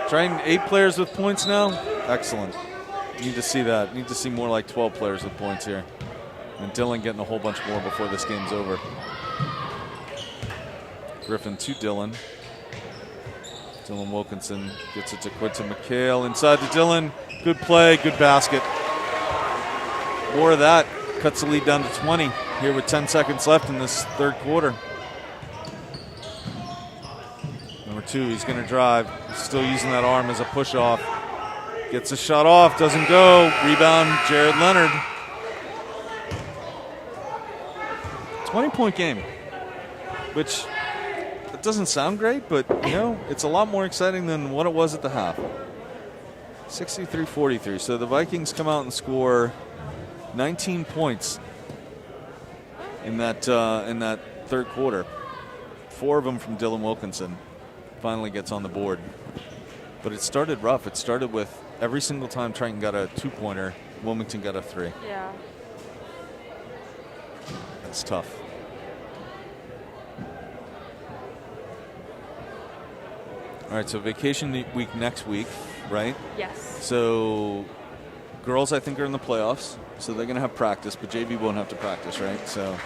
Trying 8 players with points now. Excellent. Need to see that. Need to see more like 12 players with points here. And Dylan getting a whole bunch more before this game's over. Griffin to Dylan. Dylan Wilkinson gets it to Quinton McHale. Inside to Dylan. Good play, good basket. More of that. Cuts the lead down to 20 here with 10 seconds left in this third quarter. Number 2, he's going to drive. He's still using that arm as a push-off. Gets a shot off, doesn't go. Rebound, Jared Leonard. 20-point game, which it doesn't sound great, but, it's a lot more exciting than what it was at the half. 63-43. So the Vikings come out and score 19 points in that third quarter. 4 of them from Dylan Wilkinson. Finally gets on the board. But it started rough. It started with every single time Triton got a 2-pointer, Wilmington got a 3. Yeah. That's tough. All right, so vacation week next week, right? Yes. So girls, I think, are in the playoffs, so they're going to have practice, but JV won't have to practice, right? So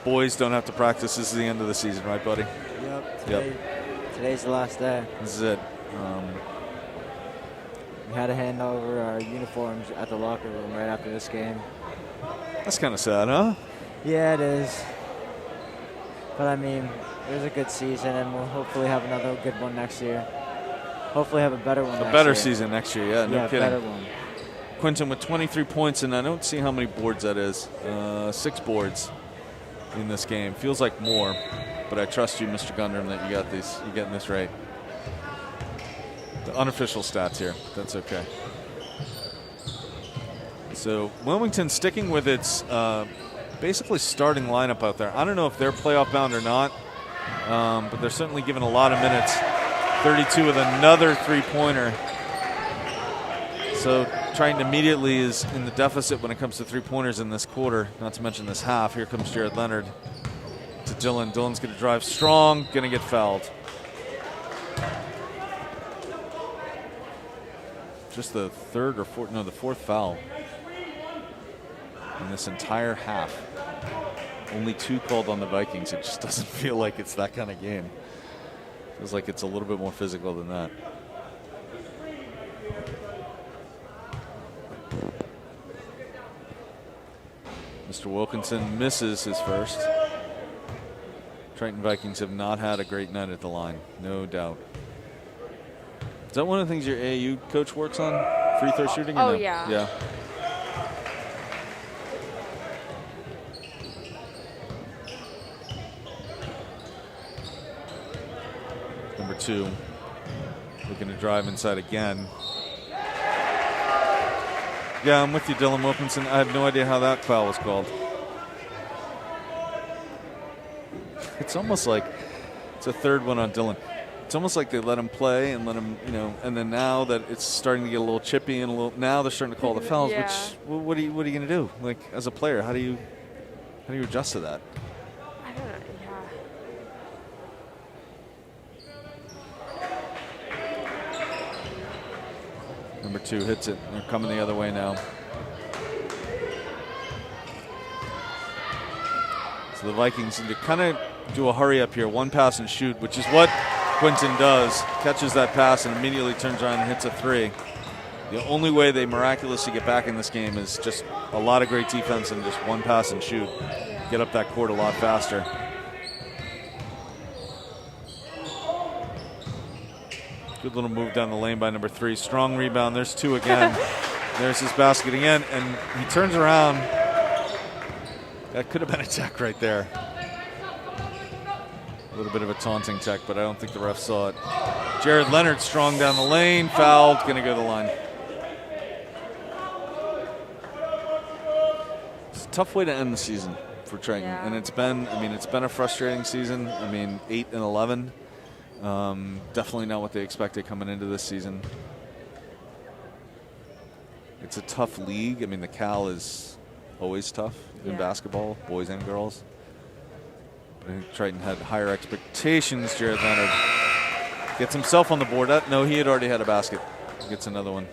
boys don't have to practice. This is the end of the season, right, buddy? Yep. Today's the last day. This is it. We had to hand over our uniforms at the locker room right after this game. That's kind of sad, huh? Yeah, it is. But, I mean, it was a good season, and we'll hopefully have another good one next year. Hopefully have a better one next year. A better season next year, yeah, no kidding. Yeah, a better one. Quinton with 23 points, and I don't see how many boards that is. 6 boards in this game. Feels like more, but I trust you, Mr. Gundram, that you got these. You're getting this right. The unofficial stats here. That's okay. So Wilmington sticking with its basically starting lineup out there. I don't know if they're playoff bound or not, but they're certainly given a lot of minutes. 32 with another three-pointer. So Triton immediately is in the deficit when it comes to three-pointers in this quarter, not to mention this half. Here comes Jared Leonard to Dylan. Dylan's going to drive strong, going to get fouled. Just the fourth foul in this entire half. Only 2 called on the Vikings. It just doesn't feel like it's that kind of game. Feels like it's a little bit more physical than that. Mr. Wilkinson misses his first. Triton Vikings have not had a great night at the line, no doubt. Is that one of the things your AAU coach works on? Free throw shooting? Oh, no? yeah. Yeah. Number 2. Looking to drive inside again. Yeah, I'm with you, Dylan Wilkinson. I have no idea how that foul was called. It's almost like it's a third one on Dylan. It's almost like they let him play and let him, and then now that it's starting to get a little chippy and now they're starting to call the fouls. Yeah. Which, what are you going to do? Like, as a player, how do you adjust to that? I don't know. Yeah. Number 2 hits it. They're coming the other way now. So the Vikings need to kind of do a hurry up here. One pass and shoot, which is what Quinton does. Catches that pass and immediately turns around and hits a 3. The only way they miraculously get back in this game is just a lot of great defense and just one pass and shoot. Get up that court a lot faster. Good little move down the lane by number 3. Strong rebound. There's 2 again. There's his basket again, and he turns around. That could have been a tech right there. A little bit of a taunting tech, but I don't think the ref saw it. Jared Leonard strong down the lane, fouled, going to go to the line. It's a tough way to end the season for Triton, Yeah. and it's been a frustrating season. 8 and 11. Definitely not what they expected coming into this season. It's a tough league. The Cal is always tough in basketball, boys and girls. But I think Triton had higher expectations. Jared Leonard gets himself on the board. No, he had already had a basket. Gets another one.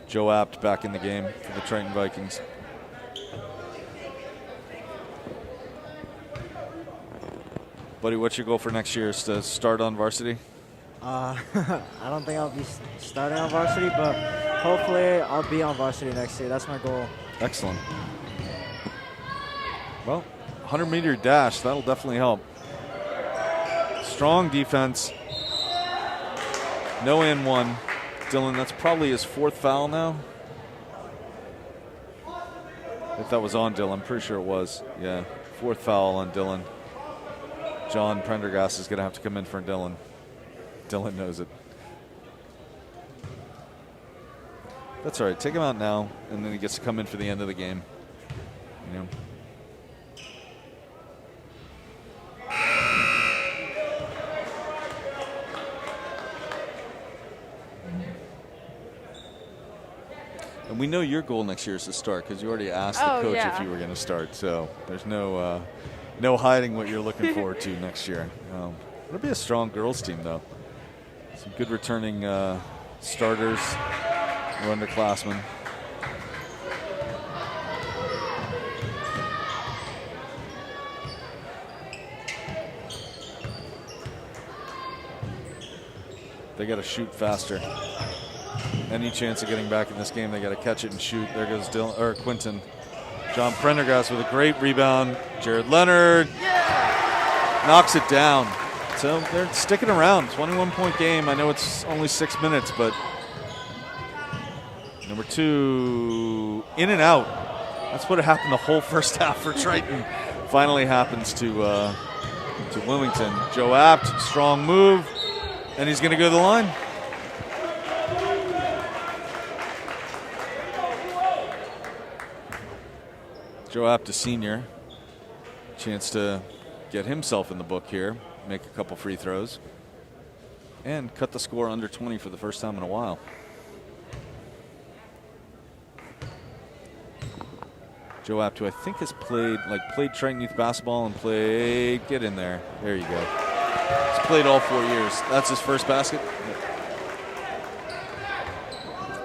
Joe Apt back in the game for the Triton Vikings. Buddy, what's your goal for next year? Is to start on varsity? I don't think I'll be starting on varsity, but hopefully I'll be on varsity next year. That's my goal. Excellent. Well, 100-meter dash, that'll definitely help. Strong defense. No and 1. Dylan, that's probably his 4th foul now. If that was on Dylan, I'm pretty sure it was. Yeah, 4th foul on Dylan. John Prendergast is going to have to come in for Dylan. Dylan knows it. That's all right. Take him out now, and then he gets to come in for the end of the game. And we know your goal next year is to start because you already asked the coach if you were going to start. So there's no no hiding what you're looking forward to next year. It'll be a strong girls team, though. Some good returning starters or underclassmen. They got to shoot faster. Any chance of getting back in this game, they got to catch it and shoot. There goes Quinton. John Prendergast with a great rebound. Jared Leonard knocks it down. So they're sticking around. 21-point game. I know it's only 6 minutes, but number 2 in and out. That's what happened the whole first half for Triton. Finally happens to Wilmington. Joe Apt, strong move. And he's going to go to the line. Joe Apt, a senior. Chance to get himself in the book here. Make a couple free throws. And cut the score under 20 for the first time in a while. Joe Apt, who I think has played Triton Youth Basketball and played, get in there. There you go. He's played all 4 years. That's his first basket.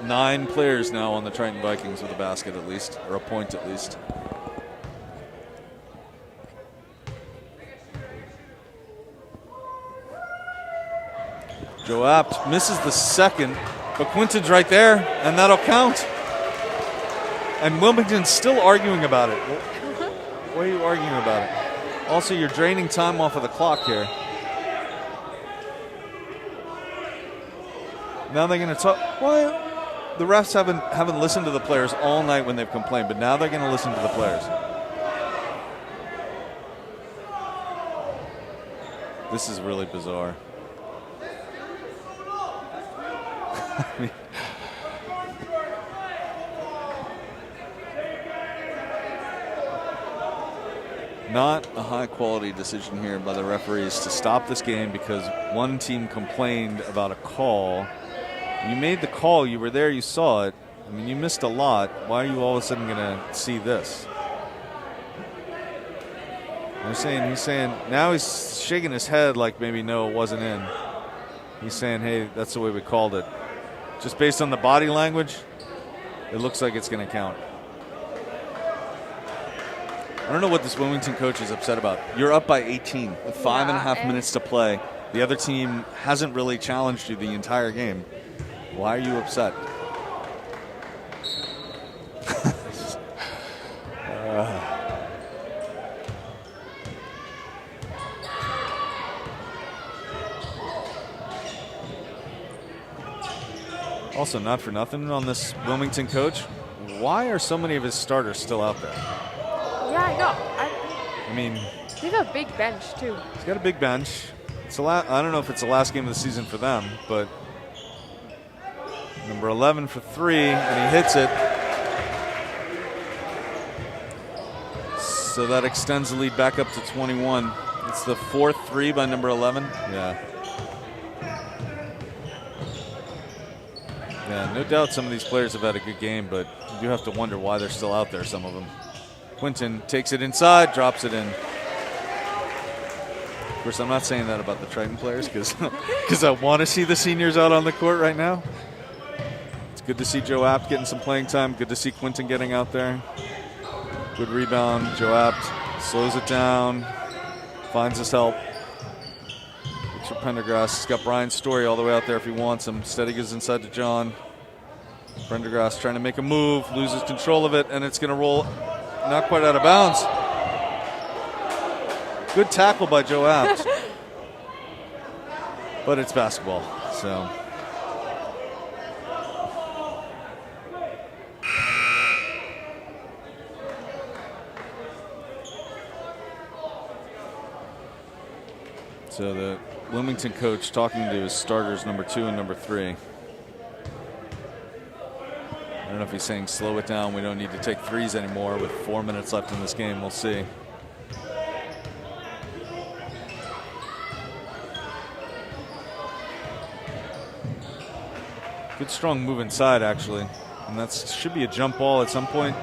9 players now on the Triton Vikings with a basket at least, or a point at least. Joe Apt misses the second, but Quinton's right there, and that'll count. And Wilmington's still arguing about it. Why are you arguing about it? Also, you're draining time off of the clock here. Now they're going to talk. Well, the refs haven't listened to the players all night when they've complained, but now they're going to listen to the players. This is really bizarre. I mean, not a high-quality decision here by the referees to stop this game because one team complained about a call. You made the call. You were there. You saw it. I mean, you missed a lot. Why are you all of a sudden going to see this? He's saying, now he's shaking his head like maybe no, it wasn't in. He's saying, hey, that's the way we called it. Just based on the body language, it looks like it's going to count. I don't know what this Wilmington coach is upset about. You're up by 18 with 5.5 minutes to play. The other team hasn't really challenged you the entire game. Why are you upset? Also, not for nothing on this Wilmington coach, why are so many of his starters still out there? Yeah, I know. I mean, he's a big bench, too. He's got a big bench. I don't know if it's the last game of the season for them, but number 11 for 3, and he hits it. So that extends the lead back up to 21. It's the 4th 3 by number 11. Yeah, no doubt some of these players have had a good game, but you do have to wonder why they're still out there, some of them. Quinton takes it inside, drops it in. Of course, I'm not saying that about the Triton players because I want to see the seniors out on the court right now. It's good to see Joe Apt getting some playing time. Good to see Quinton getting out there. Good rebound. Joe Apt slows it down, finds his help. Looks for Prendergast. He's got Brian Story all the way out there if he wants him. Steady goes inside to John. Prendergast trying to make a move, loses control of it, and it's going to roll not quite out of bounds. Good tackle by Joe Apt. But it's basketball, so. So the Wilmington coach talking to his starters, number 2 and number 3. I don't know if he's saying slow it down. We don't need to take threes anymore with 4 minutes left in this game. We'll see. Good strong move inside, actually. And that should be a jump ball at some point.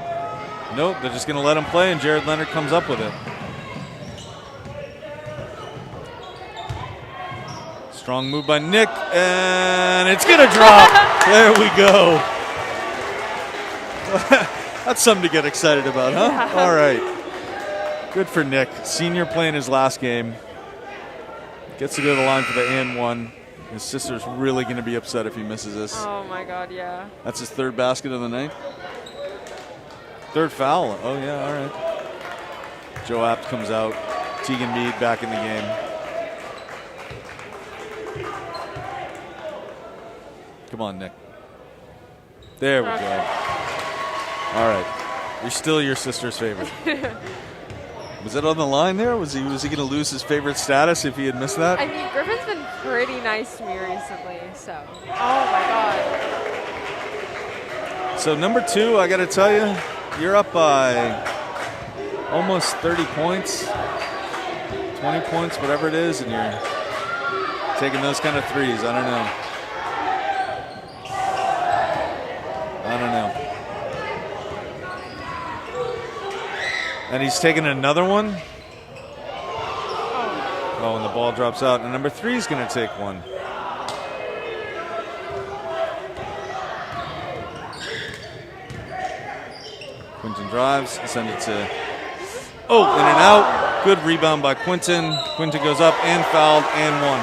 Nope, they're just going to let him play, and Jared Leonard comes up with it. Strong move by Nick, and it's going to drop. There we go. That's something to get excited about, huh? Yeah. All right. Good for Nick. Senior playing his last game. Gets to go to the line for the and one. His sister's really going to be upset if he misses this. Oh, my God, yeah. That's his third basket of the night. Third foul. Oh, yeah, all right. Joe Apt comes out. Tegan Mead back in the game. Come on, Nick. There we go. All right. You're still your sister's favorite. Was it on the line there? Was he going to lose his favorite status if he had missed that? I mean, Griffin's been pretty nice to me recently, so. Oh, my God. So number 2, I got to tell you, you're up by almost 30 points, 20 points, whatever it is, and you're taking those kind of threes. I don't know. And he's taking another one. Oh, and the ball drops out. And number 3 is going to take one. Quinton drives, send it to, in and out. Good rebound by Quinton. Quinton goes up and fouled and one.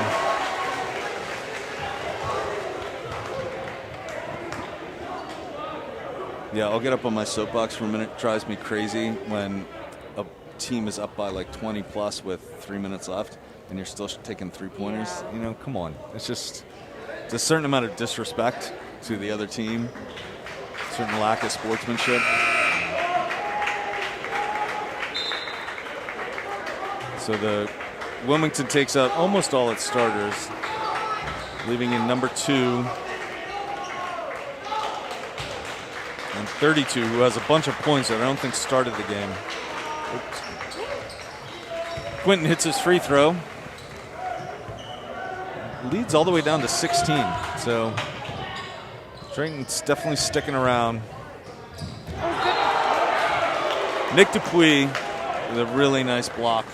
Yeah, I'll get up on my soapbox for a minute. It drives me crazy when a team is up by like 20 plus with 3 minutes left and you're still taking three-pointers. Yeah. You know, come on. It's just a certain amount of disrespect to the other team, a certain lack of sportsmanship. So the Wilmington takes out almost all its starters, leaving in number 2 and 32, who has a bunch of points that I don't think started the game. Oops. Quinton hits his free throw. Leads all the way down to 16. So Triton's definitely sticking around. Nick Dupuis with a really nice block.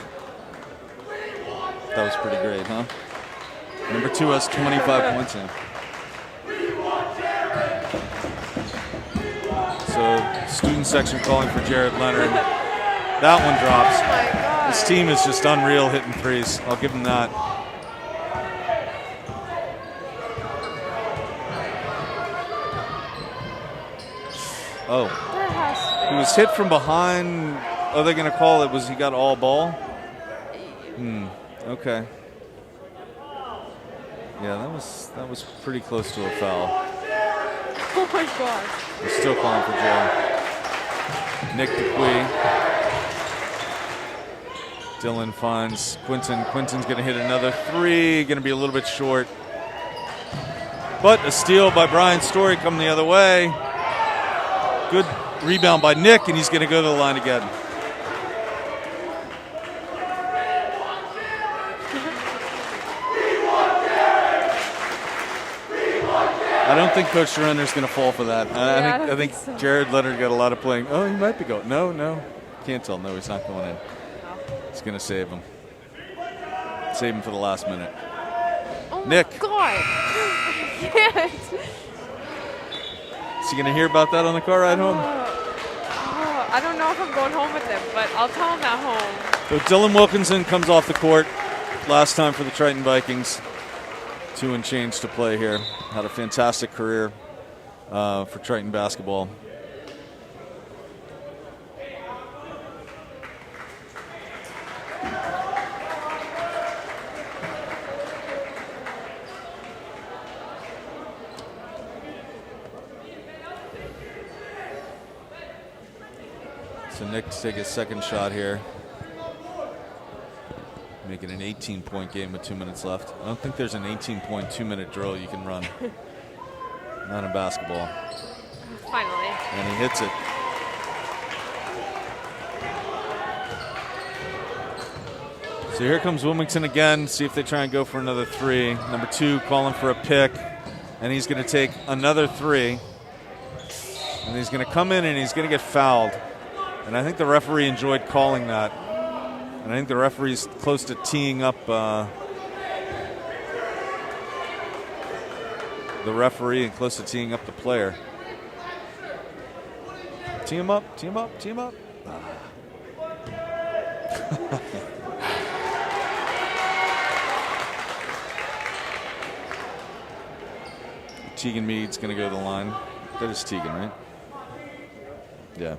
That was pretty great, huh? Number 2 has 25 points in. So student section calling for Jared Leonard. That one drops. Oh my God. This team is just unreal hitting threes. I'll give them that. Oh. There has to He was hit from behind. Are they going to call it? Was he got all ball? Okay. Yeah, that was pretty close to a foul. Oh my God. They're still calling for Joe. Nick Dupuis. Dylan finds Quinton. Quinton's going to hit another 3. Going to be a little bit short. But a steal by Brian Story coming the other way. Good rebound by Nick, and he's going to go to the line again. I don't think Coach Surrender's going to fall for that. I think so. Jared Leonard got a lot of playing. Oh, he might be going. No. Can't tell. No, he's not going in. He's going to save him. Save him for the last minute. Oh my Nick. God. I can't. Is he going to hear about that on the car ride home? I don't know if I'm going home with him, but I'll tell him at home. So Dylan Wilkinson comes off the court. Last time for the Triton Vikings. 2 and change to play here. Had a fantastic career for Triton basketball. So Nick to take his second shot here. Making an 18-point game with 2 minutes left. I don't think there's an 18-point 2-minute drill you can run. Not in basketball. Finally. And he hits it. So here comes Wilmington again. See if they try and go for another 3. Number 2 calling for a pick. And he's going to take another 3. And he's going to come in and he's going to get fouled. And I think the referee enjoyed calling that. And I think the referee's close to teeing up the referee and close to teeing up the player. Tee him up, tee him up, tee him up. Tegan Mead's going to go to the line. That is Tegan, right? Yeah.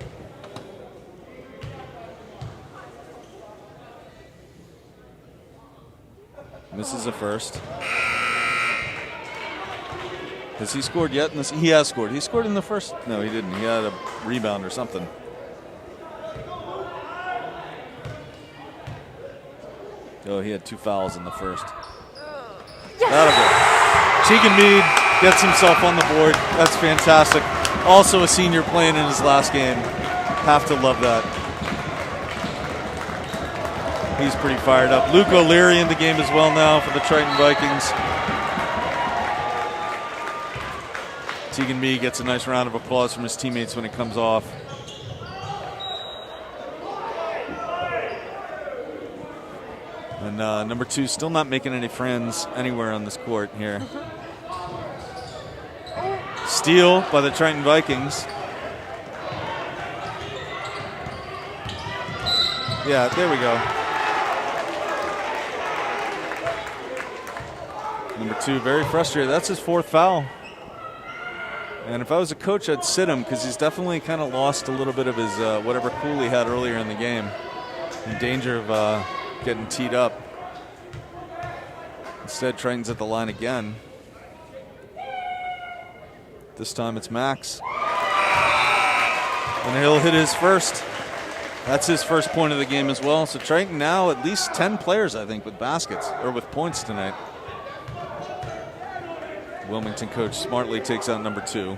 Misses a first. Has he scored yet? In this? He has scored. He scored in the first. No, he didn't. He had a rebound or something. Oh, he had 2 fouls in the first. That'll go. Tegan Mead gets himself on the board. That's fantastic. Also a senior playing in his last game. Have to love that. He's pretty fired up. Luke O'Leary in the game as well now for the Triton Vikings. Tegan Mead gets a nice round of applause from his teammates when it comes off. And number 2 still not making any friends anywhere on this court here. Steal by the Triton Vikings. Yeah, there we go. Number 2 very frustrated. That's his 4th foul. And if I was a coach, I'd sit him because he's definitely kind of lost a little bit of his whatever cool he had earlier in the game. In danger of getting teed up. Instead, Triton's at the line again. This time it's Max. And he'll hit his first. That's his first point of the game as well. So Triton now at least 10 players, I think, with baskets or with points tonight. Wilmington coach smartly takes out number 2.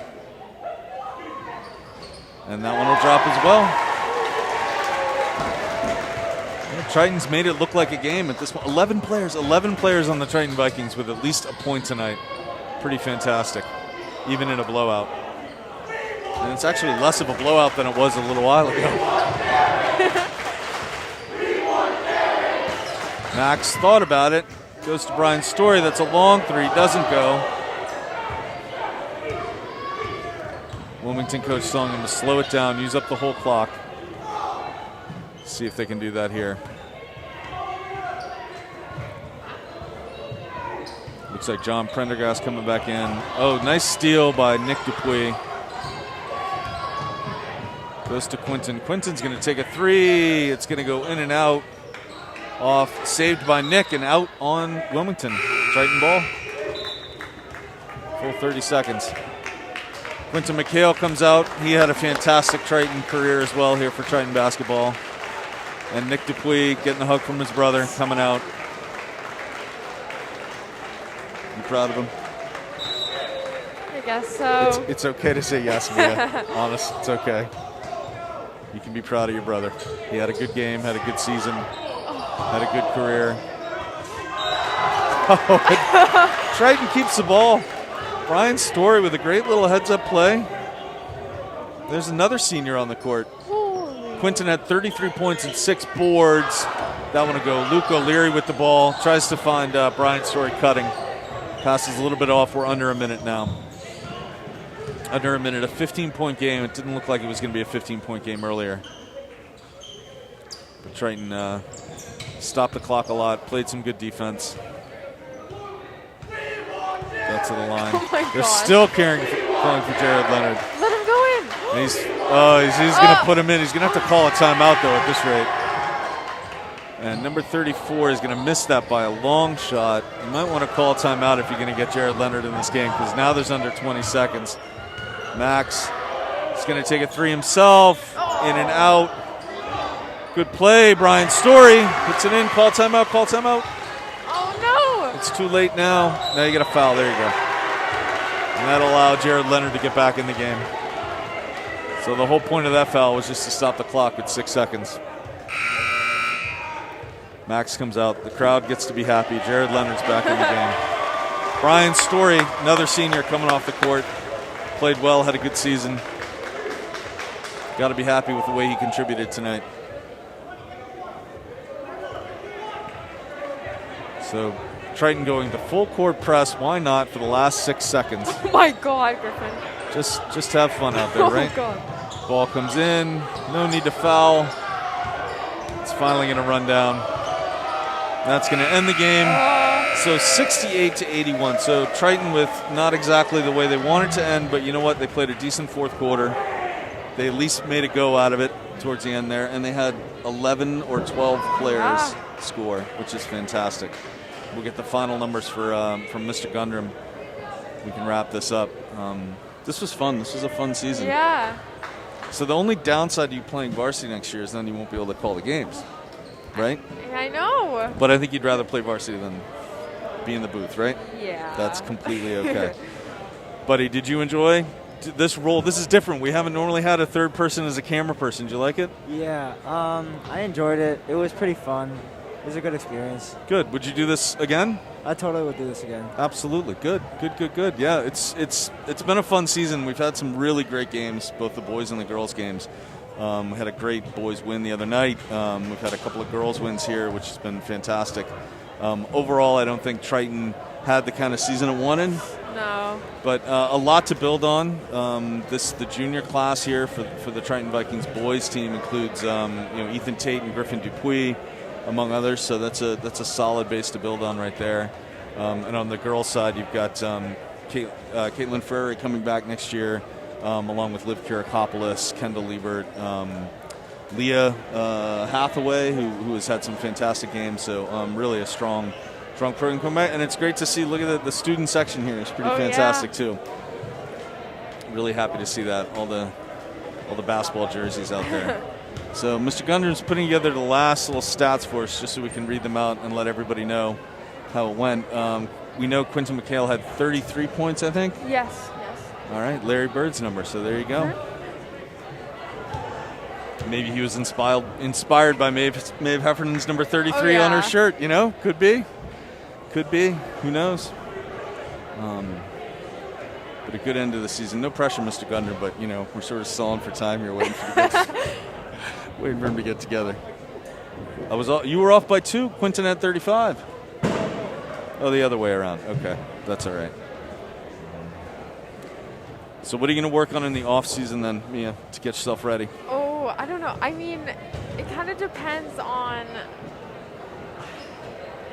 And that one will drop as well. Yeah, Triton's made it look like a game at this point. 11 players on the Triton Vikings with at least a point tonight. Pretty fantastic, even in a blowout. And it's actually less of a blowout than it was a little while ago. Max thought about it. Goes to Brian Story. That's a long 3. Doesn't go. Wilmington coach telling him to slow it down, use up the whole clock. See if they can do that here. Looks like John Prendergast coming back in. Oh, nice steal by Nick Dupuis. Goes to Quinton. Quinton's going to take a 3. It's going to go in and out. Off, saved by Nick and out on Wilmington. Triton ball. Full 30 seconds. Quinton McHale comes out. He had a fantastic Triton career as well here for Triton basketball. And Nick Dupuis getting a hug from his brother, coming out. You proud of him? I guess so. It's okay to say yes, Mia. Honest, it's okay. You can be proud of your brother. He had a good game, had a good season, had a good career. Oh, Triton keeps the ball. Brian Story with a great little heads-up play. There's another senior on the court. Holy. Quinton had 33 points and 6 boards. That one will go. Luke O'Leary with the ball. Tries to find Brian Story cutting. Passes a little bit off. We're under a minute now. Under a minute. A 15-point game. It didn't look like it was going to be a 15-point game earlier. But Triton stopped the clock a lot. Played some good defense. Got to the line. Oh They're still calling for Jared Leonard. Let him go in. And he's going to put him in. He's going to have to call a timeout, though, at this rate. And number 34 is going to miss that by a long shot. You might want to call a timeout if you're going to get Jared Leonard in this game, because now there's under 20 seconds. Max is going to take a 3 himself. In and out. Good play. Brian Story puts it in. Call timeout. Call timeout. Oh, no. It's too late now. Now you get a foul. There you go. And that'll allow Jared Leonard to get back in the game. So the whole point of that foul was just to stop the clock with 6 seconds. Max comes out. The crowd gets to be happy. Jared Leonard's back in the game. Brian Story, another senior coming off the court. Played well, had a good season. Got to be happy with the way he contributed tonight. So Triton going the full court press. Why not for the last 6 seconds? Oh my God, Griffin. Just have fun out there, right? Oh God. Ball comes in. No need to foul. It's finally going to run down. That's going to end the game. So 68-81. So Triton with not exactly the way they wanted to end, but you know what? They played a decent fourth quarter. They at least made a go out of it towards the end there, and they had 11 or 12 players score, which is fantastic. We'll get the final numbers from Mr. Gundram. We can wrap this up. This was fun. This was a fun season. Yeah. So the only downside to you playing varsity next year is then you won't be able to call the games, right? I know. But I think you'd rather play varsity than be in the booth, right? Yeah. That's completely okay. Buddy, did you enjoy this role? This is different. We haven't normally had a third person as a camera person. Did you like it? Yeah, I enjoyed it. It was pretty fun. It was a good experience. Good. Would you do this again? I totally would do this again. Absolutely. Good. Yeah, it's been a fun season. We've had some really great games, both the boys and the girls games. We had a great boys win the other night. We've had a couple of girls wins here, which has been fantastic. Overall, I don't think Triton had the kind of season it wanted. No. But a lot to build on. The junior class here for the Triton Vikings boys team includes Ethan Tate and Griffin Dupuis, among others. So that's a solid base to build on right there. And on the girls' side, you've got Caitlin Ferry coming back next year, along with Liv Kirakopoulos, Kendall Liebert, Leah Hathaway, who has had some fantastic games. So really a strong program coming back. And it's great to see. Look at the student section here. It's pretty fantastic too. Really happy to see that, all the basketball jerseys out there. So Mr. Gundram's putting together the last little stats for us just so we can read them out and let everybody know how it went. We know Quinton McHale had 33 points, I think. Yes. All right, Larry Bird's number. So there you go. Maybe he was inspired by Maeve Heffernan's number 33 on her shirt. Could be. Who knows? But a good end to the season. No pressure, Mr. Gundram, but we're sort of stalling for time here, waiting for him to get together. You were off by 2. Quinton had 35. Oh, the other way around. Okay, that's all right. So what are you going to work on in the off season then, Mia, to get yourself ready? Oh, I don't know. I mean, it kind of depends on.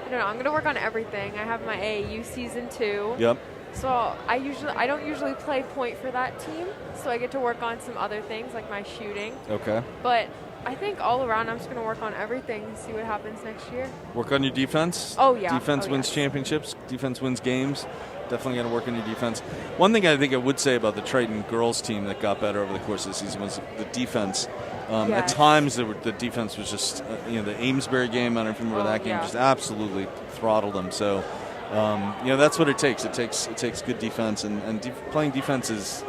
I don't know. I'm going to work on everything. I have my AAU season 2. Yep. So I don't usually play point for that team, so I get to work on some other things like my shooting. Okay. But I think all around I'm just going to work on everything and see what happens next year. Work on your defense. Oh, yeah. Defense wins championships. Defense wins games. Definitely going to work on your defense. One thing I think I would say about the Triton girls team that got better over the course of the season was the defense. At times, the defense was just, the Amesbury game, I don't know if you remember that game, just absolutely throttled them. So, that's what it takes. It takes good defense, and playing defense is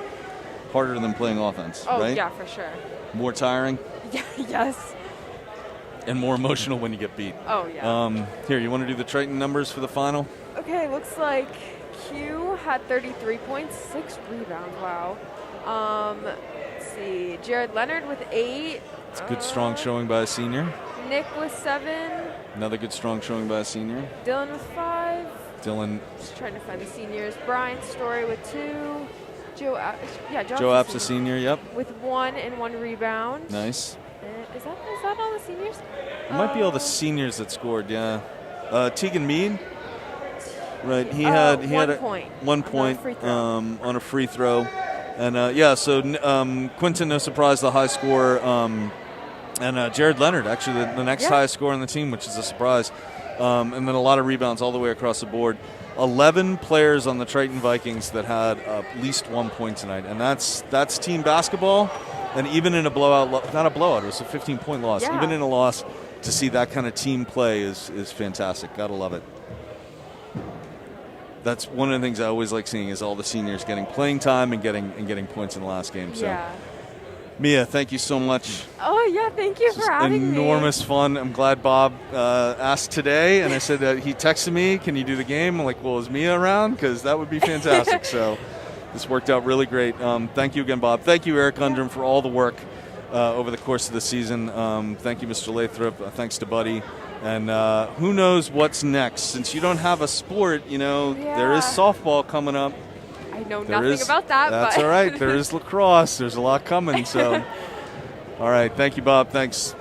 harder than playing offense, right? Oh, yeah, for sure. More tiring? Yeah, yes. And more emotional when you get beat. Oh, yeah. Here, you want to do the Triton numbers for the final? Okay, looks like Q had 33 points, 6 rebounds. Wow. Let's see. Jared Leonard with 8. It's a good, strong showing by a senior. Nick with 7. Another good, strong showing by a senior. Dylan with 5. Just trying to find the seniors. Brian Story with 2. Joe App's a senior, yep. With 1 and 1 rebound. Nice. Is that all the seniors? It might be all the seniors that scored, yeah. Tegan Mead. Right, he had 1 point. 1 point on a free throw. And, so Quinton, no surprise, the high scorer. And Jared Leonard, actually, the next highest scorer on the team, which is a surprise. And then a lot of rebounds all the way across the board. 11 players on the Triton Vikings that had at least 1 point tonight. And that's team basketball. And even in a blowout, not a blowout, it was a 15-point loss. Yeah. Even in a loss, to see that kind of team play is fantastic. Gotta love it. That's one of the things I always like seeing is all the seniors getting playing time and getting points in the last game. So, yeah. Mia, thank you so much. Oh, yeah, thank you for having me. Enormous fun. I'm glad Bob asked today, and I said he texted me, can you do the game? I'm like, well, is Mia around? Because that would be fantastic. So this worked out really great. Thank you again, Bob. Thank you, Eric Gundram, for all the work over the course of the season. Thank you, Mr. Lathrop. Thanks to Buddy. And who knows what's next? Since you don't have a sport, there is softball coming up. I know nothing about that. That's but all right. There is lacrosse. There's a lot coming. So, all right. Thank you, Bob. Thanks.